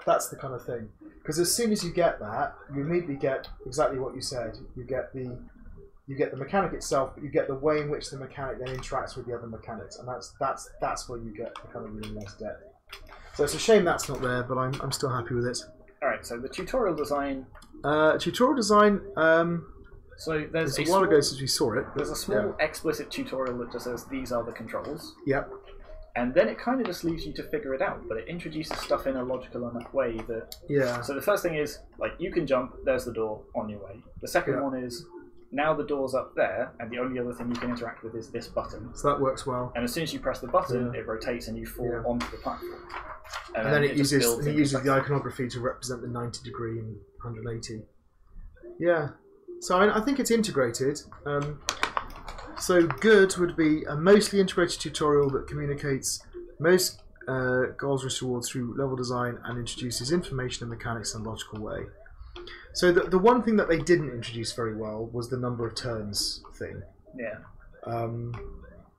that's the kind of thing. Because as soon as you get that, you immediately get exactly what you said. You get the You get the mechanic itself, but you get the way in which the mechanic then interacts with the other mechanics, and that's where you get the kind of really nice depth. So it's a shame that's not there, but I'm still happy with it. All right. So the tutorial design. Tutorial design. So there's a while ago since we saw it. There's a small explicit tutorial that just says these are the controls. Yep. And then it kind of just leaves you to figure it out, but it introduces stuff in a logical enough way that... Yeah. So the first thing is, like, you can jump, there's the door, on your way. The second one is, now the door's up there, and the only other thing you can interact with is this button. So that works well. And as soon as you press the button, it rotates and you fall onto the platform. And then it uses the iconography to represent the 90 degree and 180. Yeah. So I think it's integrated. So good would be a mostly integrated tutorial that communicates most goals and rewards through level design and introduces information and mechanics in a logical way. So the one thing that they didn't introduce very well was the number of turns thing. Yeah.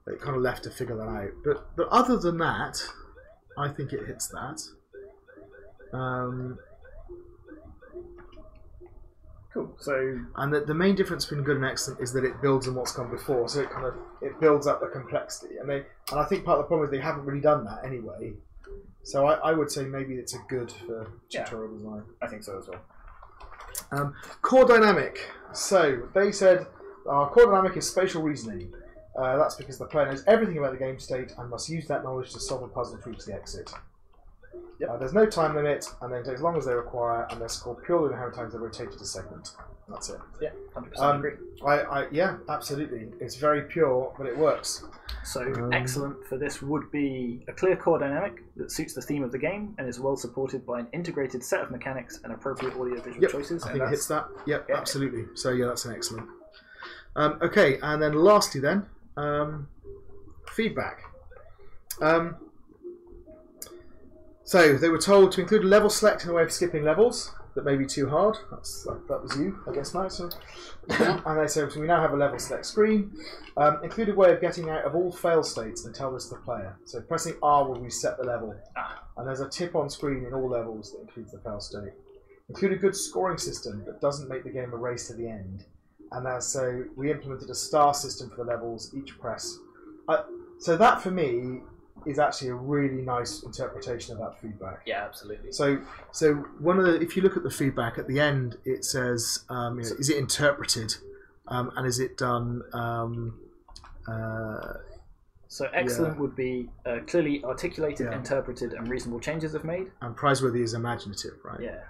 They kind of left to figure that out. But other than that, I think it hits that. Cool. So, and the main difference between good and excellent is that it builds on what's come before. So it builds up the complexity, and I think part of the problem is they haven't really done that anyway. So I would say maybe it's a good for tutorial design. I think so as well. Core dynamic. So they said our core dynamic is spatial reasoning. That's because the player knows everything about the game state and must use that knowledge to solve a puzzle to reach the exit. There's no time limit, and they take as long as they require, and they're scored purely on how many times they rotated a segment. That's it. Yeah, 100% agree. Yeah, absolutely. It's very pure, but it works. So excellent for this would be a clear core dynamic that suits the theme of the game and is well supported by an integrated set of mechanics and appropriate audio-visual choices. I think it hits that. Yep, absolutely. So yeah, that's an excellent. Okay, and then lastly then, feedback. So they were told to include a level select in a way of skipping levels that may be too hard. That was you, I guess, Matt. So. And they said, so we now have a level select screen. Include a way of getting out of all fail states and tell this to the player. So pressing R will reset the level. And there's a tip on screen in all levels that includes the fail state. Include a good scoring system that doesn't make the game a race to the end. And so we implemented a star system for the levels, each press. So that for me is actually a really nice interpretation of that feedback. Yeah, absolutely. So if you look at the feedback at the end, it says, is it interpreted, and is it done? So excellent would be clearly articulated, interpreted, and reasonable changes have made. And praiseworthy is imaginative, right? Yeah.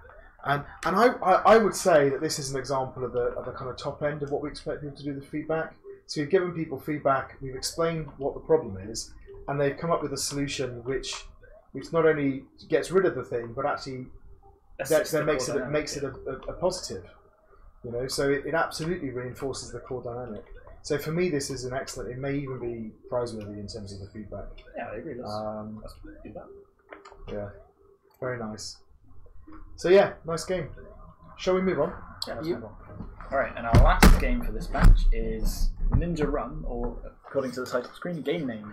And I would say that this is an example of the kind of top end of what we expect people to do with feedback. So we've given people feedback, we've explained what the problem is, and they've come up with a solution which not only gets rid of the thing, but actually then makes it a positive. So it absolutely reinforces the core dynamic. So for me, this is an excellent. It may even be praiseworthy in terms of the feedback. Yeah, I agree. That's feedback. Yeah, very nice. So yeah, nice game. Shall we move on? Yeah, let's move on. All right, and our last game for this batch is Ninja Run, or according to the title screen, game name.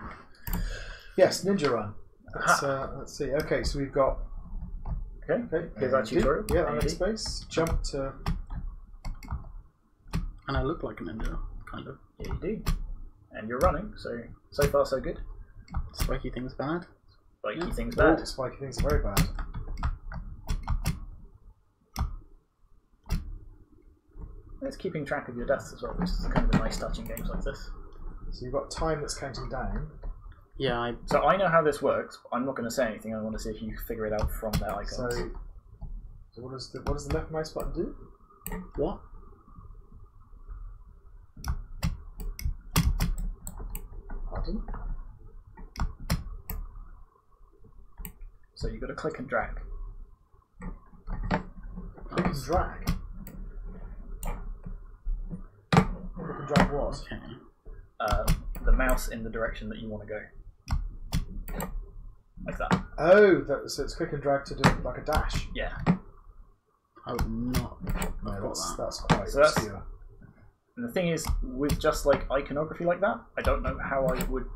Yes, Ninja Run. Let's see. Okay, so we've got. Okay. Here's our tutorial. Yeah, next space. Jump to. And I look like a ninja, kind of. Yeah, you do. And you're running, so far so good. Spiky things bad. Spiky things bad. Spiky things are very bad. It's keeping track of your deaths as well, which is kind of a nice touch in games like this. So you've got time that's counting down. Yeah, So I know how this works, but I'm not going to say anything. I want to see if you figure it out from their icons. So what does the left mouse button do? What? Pardon? So you've got to click and drag. Click and drag? Click and drag what? Okay. The mouse in the direction that you want to go. Like that. Oh, so it's click and drag to do like a dash? Yeah. I would not. No, that's quite so obscure. And the thing is, with just like iconography like that, I don't know how I would.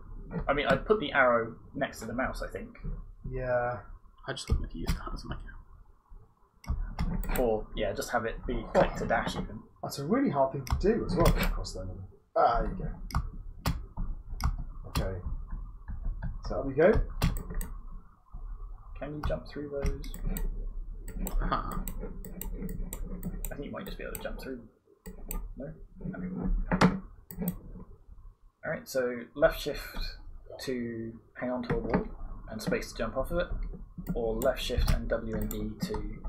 I mean, I'd put the arrow next to the mouse, I think. Yeah. I just wouldn't have used that as my account. Or, yeah, just have it be click to dash even. That's a really hard thing to do as well, across there. Ah, there you go. Okay. So up we go. Can you jump through those? Huh. I think you might just be able to jump through. No? Alright, so left shift to hang on to a wall and space to jump off of it, or left shift and W and D to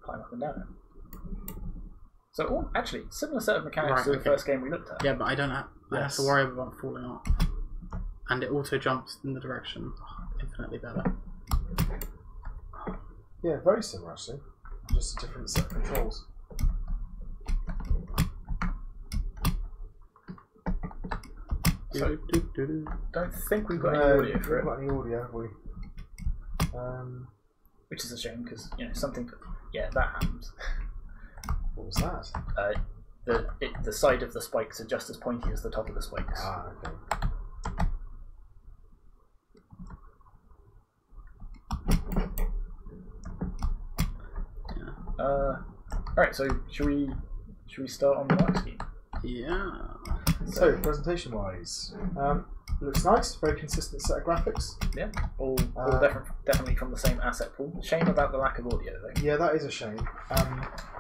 climb up and down it. So, actually, similar set of mechanics to the first game we looked at. Yeah, but I don't have, I have to worry about falling off. And it also jumps in the direction. Infinitely better. Yeah, very similar actually. Just a different set of controls. So, don't think we've got any audio for it. We've got any audio, have we? Which is a shame because, you know, something. Yeah, that happens. What was that? The side of the spikes are just as pointy as the top of the spikes. Ah, okay. Alright, so should we start on the mark scheme? Yeah. So presentation wise, looks nice. Very consistent set of graphics. Yeah, all definitely from the same asset pool. Shame about the lack of audio though. Yeah, that is a shame.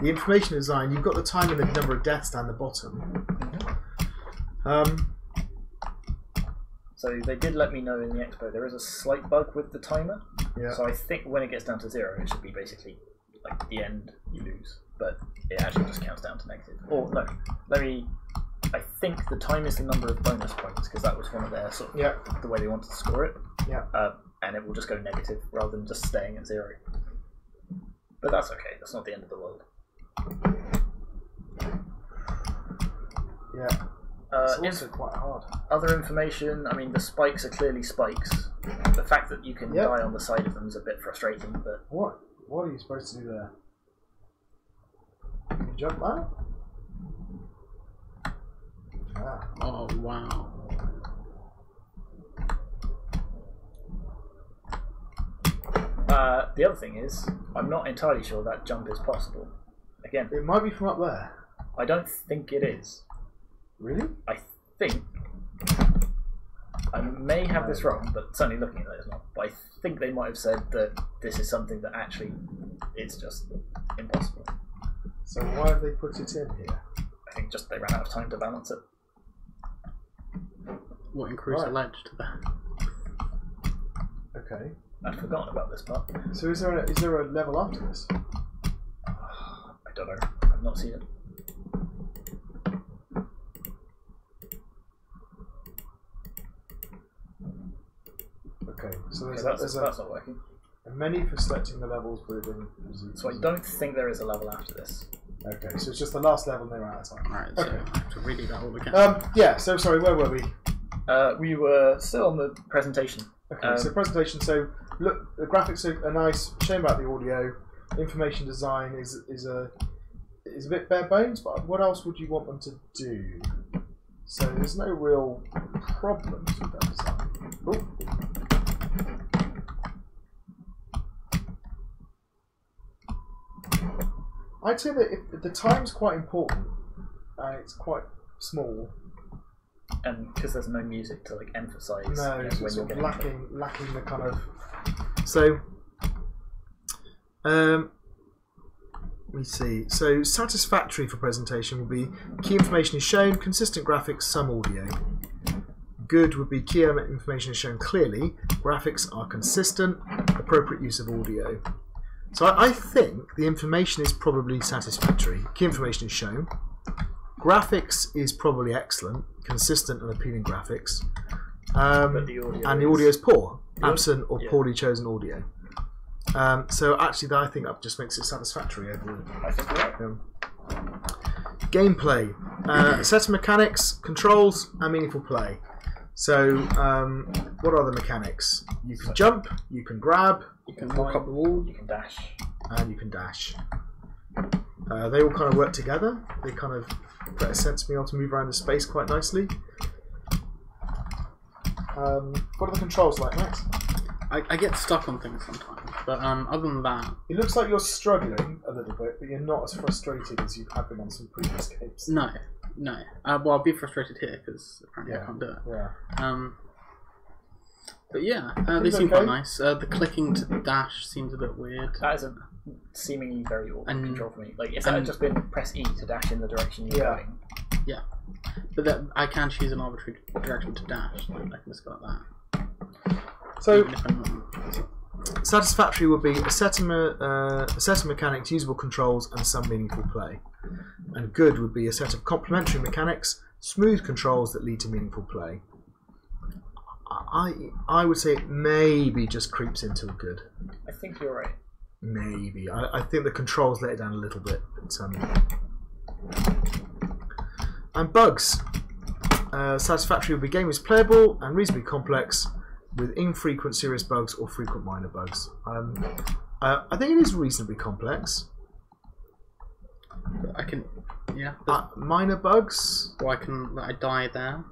The information design, you've got the time and the number of deaths down the bottom. So they did let me know in the expo there is a slight bug with the timer. Yeah. So I think when it gets down to 0, it should be basically like the end you lose, but it actually just counts down to negative. Or no, I think the time is the number of bonus points because that was one of their sort of the way they wanted to score it. Yeah. And it will just go negative rather than just staying at 0. But that's okay. That's not the end of the world. Yeah. It's also quite hard. Other information, I mean, the spikes are clearly spikes. The fact that you can die on the side of them is a bit frustrating, but... What are you supposed to do there? Can you jump that? Ah. Oh, wow. The other thing is, I'm not entirely sure that jump is possible. Again, it might be from up there. I don't think it is. Really? I think I may have this wrong, but certainly looking at it, it's not. But I think they might have said that this is something that actually is just impossible. So why have they put it in here? I think just they ran out of time to balance it. What increase a ledge to that? Okay. I'd forgotten about this part. So is there a level after this? I don't know. I've not seen it. Okay, so that's not working. A menu for selecting the levels within. So I don't think there is a level after this. Okay, so it's just the last level and they were out of time. Alright, so I have to redo that all again. Yeah, so sorry, where were we? We were still on the presentation. Okay, so presentation, so look, the graphics are nice, shame about the audio, information design is a bit bare bones, but what else would you want them to do? So there's no real problems with that design. Ooh. I'd say that if the time's quite important, it's quite small. And because there's no music to like emphasise. No, when it's sort you're of lacking the kind of. So, let me see. So, satisfactory for presentation would be key information is shown, consistent graphics, some audio. Good would be key information is shown clearly, graphics are consistent, appropriate use of audio. So I think the information is probably satisfactory. Key information is shown. Graphics is probably excellent, consistent and appealing graphics. But the audio is poor, absent or poorly chosen audio. So actually, I think that just makes it satisfactory overall. I think you're right. Gameplay, set of mechanics, controls, and meaningful play. So, what are the mechanics? You can jump, you can grab, you can walk up the wall, you can dash, and you can dash. They all kind of work together. They kind of get a sense of being able to move around the space quite nicely. What are the controls like, Max? I get stuck on things sometimes. But other than that, it looks like you're struggling a little bit, but you're not as frustrated as you have been on some previous games. no. Well, I'll be frustrated here because apparently I can't do it. Yeah. But yeah, they seem quite nice. The clicking to dash seems a bit weird. That is a seemingly very awkward control for me. Like, if that had just been press E to dash in the direction you're going. Yeah. But that, I can choose an arbitrary direction to dash. Like, I can just go like that. So, satisfactory would be a set of mechanics, usable controls, and some meaningful play. And good would be a set of complementary mechanics, smooth controls that lead to meaningful play. I would say it maybe just creeps into a good. I think you're right. Maybe. I think the controls let it down a little bit. And bugs. Satisfactory would be game is playable and reasonably complex with infrequent serious bugs or frequent minor bugs. I think it is reasonably complex. I can, yeah. Minor bugs? Or I die there.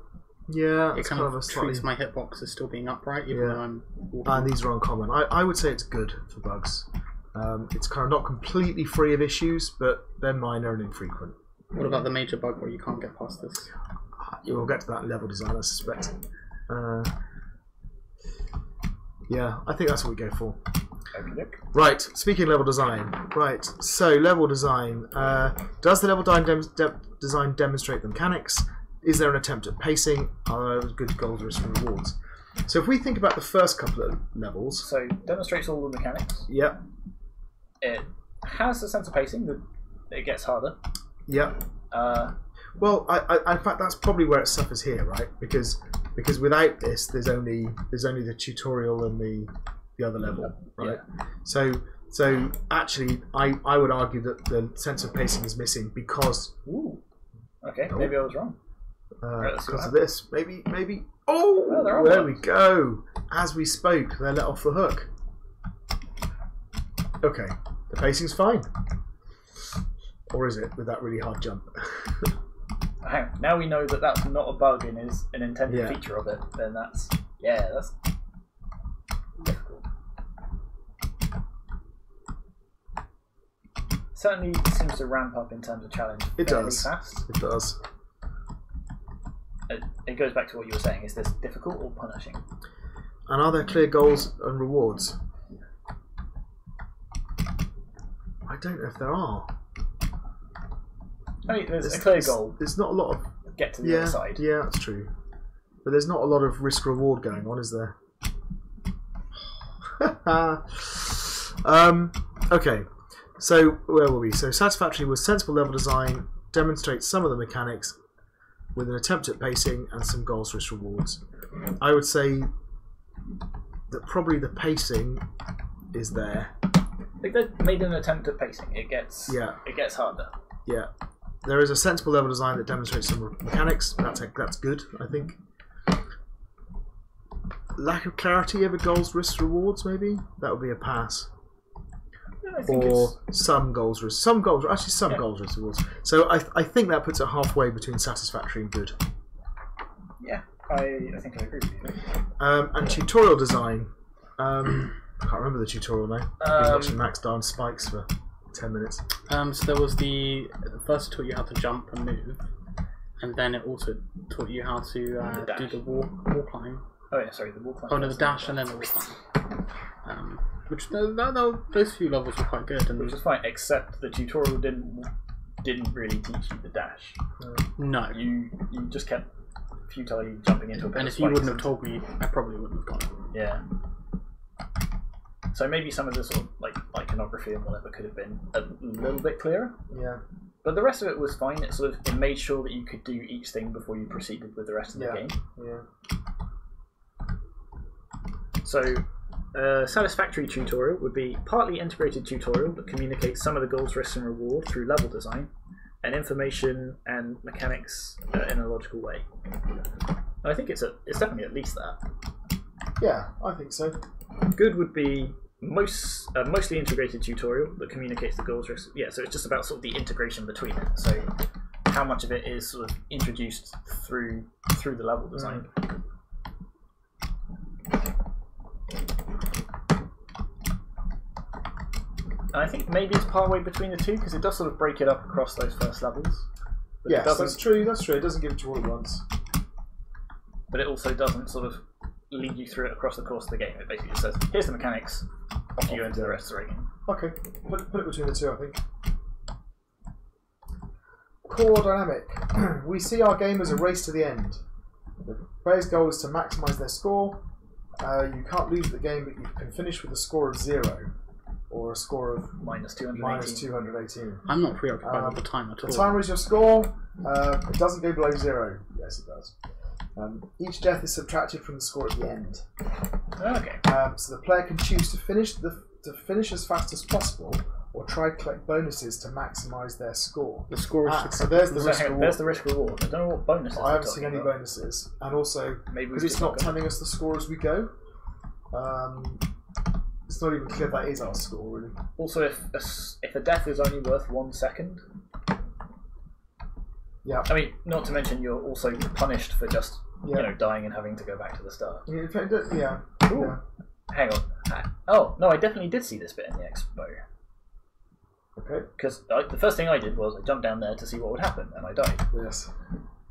Yeah, it kind of treats my hitbox as still being upright, even though I'm walking. And these are uncommon. I would say it's good for bugs. It's kind of not completely free of issues, but they're minor and infrequent. What about the major bug where you can't get past this? We'll get to that in level design, I suspect. Yeah, I think that's what we go for. Right, speaking of level design. Right, so level design. Does the level design demonstrate the mechanics? Is there an attempt at pacing? Are there good goals, risks, and rewards? So if we think about the first couple of levels... So, demonstrates all the mechanics. Yep. It has a sense of pacing, that it gets harder. Yep. Well, in fact, that's probably where it suffers here, right? Because without this, there's only the tutorial and the other level, right? Yeah. So actually, I would argue that the sense of pacing is missing because... Ooh. Okay, maybe I was wrong. Because of this, maybe. Oh, well, there we go. As we spoke, they're let off the hook. Okay, the pacing's fine. Or is it with that really hard jump? Now we know that that's not a bug and is an intended feature of it. Then that's difficult. Certainly seems to ramp up in terms of challenge. It does. Fast. It does. It goes back to what you were saying. Is this difficult or punishing? And are there clear goals and rewards? I don't know if there are. I mean, there's a clear goal. There's not a lot of... Get to the other side. Yeah, that's true. But there's not a lot of risk-reward going on, is there? Okay. So, where were we? So, satisfactory was sensible level design, demonstrates some of the mechanics with an attempt at pacing and some goals, risk, rewards. I would say that probably the pacing is there. Like they've made an attempt at pacing. It gets harder. Yeah. There is a sensible level design that demonstrates some mechanics. That's good, I think. Lack of clarity over goals, risks, rewards, maybe? That would be a pass. Or some goals, risks, goals, risks, rewards. So I think that puts it halfway between satisfactory and good. Yeah, I think I agree with you. And tutorial design. I can't remember the tutorial now. I've been watching Max Darn Spikes for 10 minutes. So there was the first taught you how to jump and move, and then it also taught you how to do the wall climb. Oh yeah, sorry, the wall climb. Oh no, the dash and then the wall climb. Which those few levels were quite good, and which is fine, except the tutorial didn't really teach you the dash. No, you just kept futilely jumping into a bit. And if you wouldn't have told me, I probably wouldn't have gone. Yeah. So maybe some of the sort of like iconography and whatever could have been a little bit clearer. Yeah. But the rest of it was fine. It made sure that you could do each thing before you proceeded with the rest of the game. Yeah. So, satisfactory tutorial would be partly integrated tutorial that communicates some of the goals, risks, and reward through level design, and information and mechanics in a logical way. And I think it's definitely at least that. Yeah, I think so. Good would be mostly integrated tutorial that communicates the goals, risks. Yeah, so it's just about sort of the integration between it. So how much of it is sort of introduced through the level design. I think maybe it's partway between the two because it does sort of break it up across those first levels. Yes, that's true. That's true. It doesn't give it to you all at once. But it also doesn't sort of lead you through it across the course of the game. It basically just says, here's the mechanics, off you go into the rest of the game. Okay, put it between the two, I think. Core dynamic. We see our game as a race to the end. The player's goal is to maximise their score. You can't lose the game, but you can finish with a score of 0. Or a score of minus 218. Minus 218. I'm not preoccupied with the time at all. The timer is your score. It doesn't go below 0. Yes, it does. Each death is subtracted from the score at the end. Okay. So the player can choose to finish as fast as possible, or try to collect bonuses to maximise their score. The score is so there's the risk reward. There's the risk reward. I don't know what bonuses. I haven't seen any bonuses, and also because it's not telling us the score as we go. It's not even clear that is our score, really. Also, if a death is only worth 1 second. Yeah. I mean, not to mention you're also punished for just dying and having to go back to the start. Yeah. Ooh. Hang on. Oh no, I definitely did see this bit in the expo. Okay. Because the first thing I did was I jumped down there to see what would happen, and I died. Yes.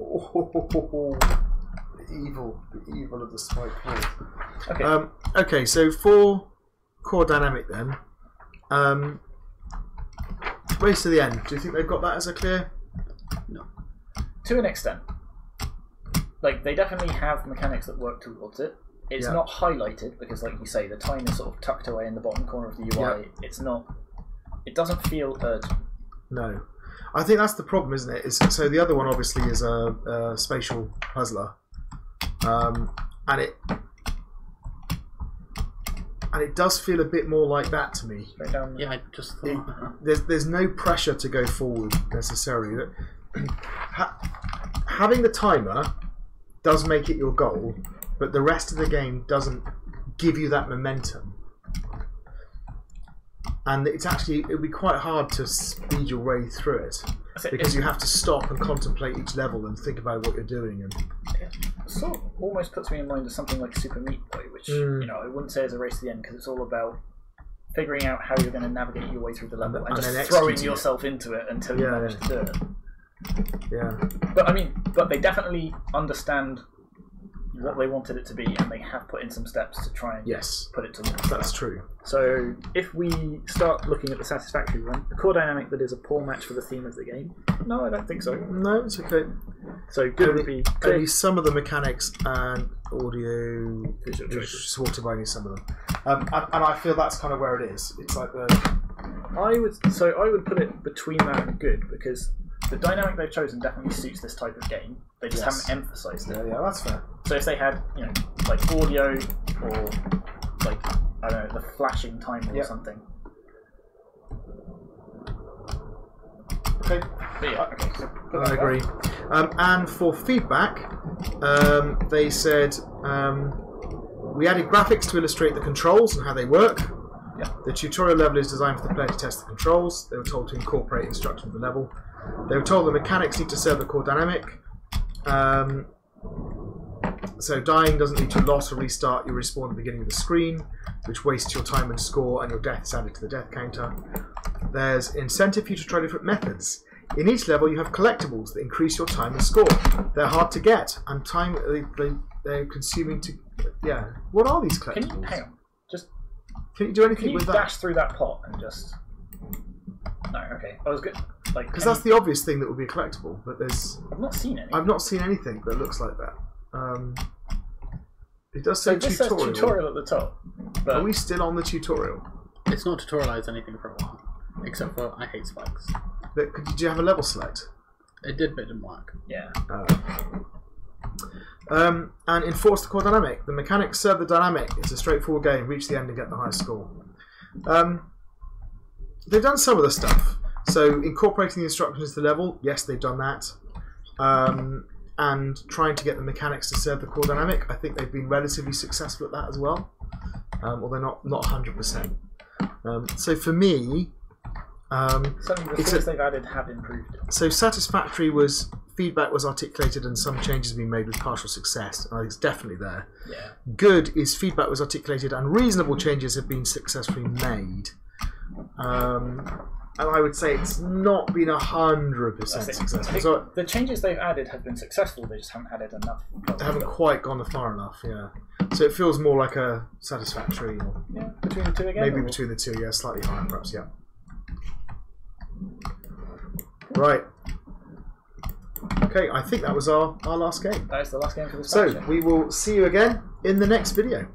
Oh, the evil of the spike wall. Okay. Okay. So for core dynamic then, race to the end. Do you think they've got that as a clear? No. To an extent. Like, they definitely have mechanics that work towards it. It's not highlighted because, like you say, the time is sort of tucked away in the bottom corner of the UI. Yeah. It's not. It doesn't feel urgent. No, I think that's the problem, isn't it? So the other one obviously is a spatial puzzler, and it does feel a bit more like that to me. Straight down. Yeah, I just thought. There's no pressure to go forward necessarily. Having the timer does make it your goal, but the rest of the game doesn't give you that momentum. And it would be quite hard to speed your way through it because you have to stop and contemplate each level and think about what you're doing. And it sort of almost puts me in mind of something like Super Meat Boy, which I wouldn't say is a race to the end because it's all about figuring out how you're going to navigate your way through the level and just throwing yourself into it until you manage to do it. Yeah. But they definitely understand what they wanted it to be, and they have put in some steps to try and put it towards. That's true. So if we start looking at the satisfactory one, a core dynamic that is a poor match for the theme of the game. No, I don't think so. No, it's okay. So good would be only some of the mechanics and audio sorted by only some of them, and I feel that's kind of where it is. It's like I would put it between that and good because the dynamic they've chosen definitely suits this type of game. They just haven't emphasised it. Yeah, that's fair. So if they had, like audio or like I don't know, the flashing timer or something. Okay. But yeah, okay. So I agree. And for feedback, they said we added graphics to illustrate the controls and how they work. Yeah. The tutorial level is designed for the player to test the controls. They were told to incorporate instruction of the level. They were told the mechanics need to serve the core dynamic. So dying doesn't lead to a loss or restart. You respawn at the beginning of the screen, which wastes your time and score, and your death is added to the death counter. There's incentive for you to try different methods. In each level, you have collectibles that increase your time and score. They're hard to get, and time they're consuming to. Yeah. What are these collectibles? Can you hang on? Can you do anything with that? Dash through that pot and just. No, okay. I was good. Because that's the obvious thing that would be a collectible, but there's. I've not seen any. I've not seen anything that looks like that. It does say this tutorial. Says tutorial at the top. But are we still on the tutorial? It's not tutorialized anything for a while, except for I hate spikes. But did you have a level select? It did, but it didn't work. Yeah. And enforce the core dynamic. The mechanics serve the dynamic. It's a straightforward game. Reach the end and get the highest score. They've done some of the stuff. So incorporating the instructions to the level, yes, they've done that. And trying to get the mechanics to serve the core dynamic, I think they've been relatively successful at that as well. Although not 100%. So for me, some of the things they've added have improved. So satisfactory was feedback was articulated and some changes have been made with partial success. I think it's definitely there. Yeah. Good is feedback was articulated and reasonable changes have been successfully made. And I would say it's not been 100% successful. So the changes they've added have been successful, they just haven't added enough. They haven't quite gone far enough, yeah. So it feels more like a satisfactory. Yeah, between the two again? Maybe between the two, yeah, slightly higher perhaps, yeah. Right. Okay, I think that was our last game. That is the last game for this So, patch. we will see you again in the next video.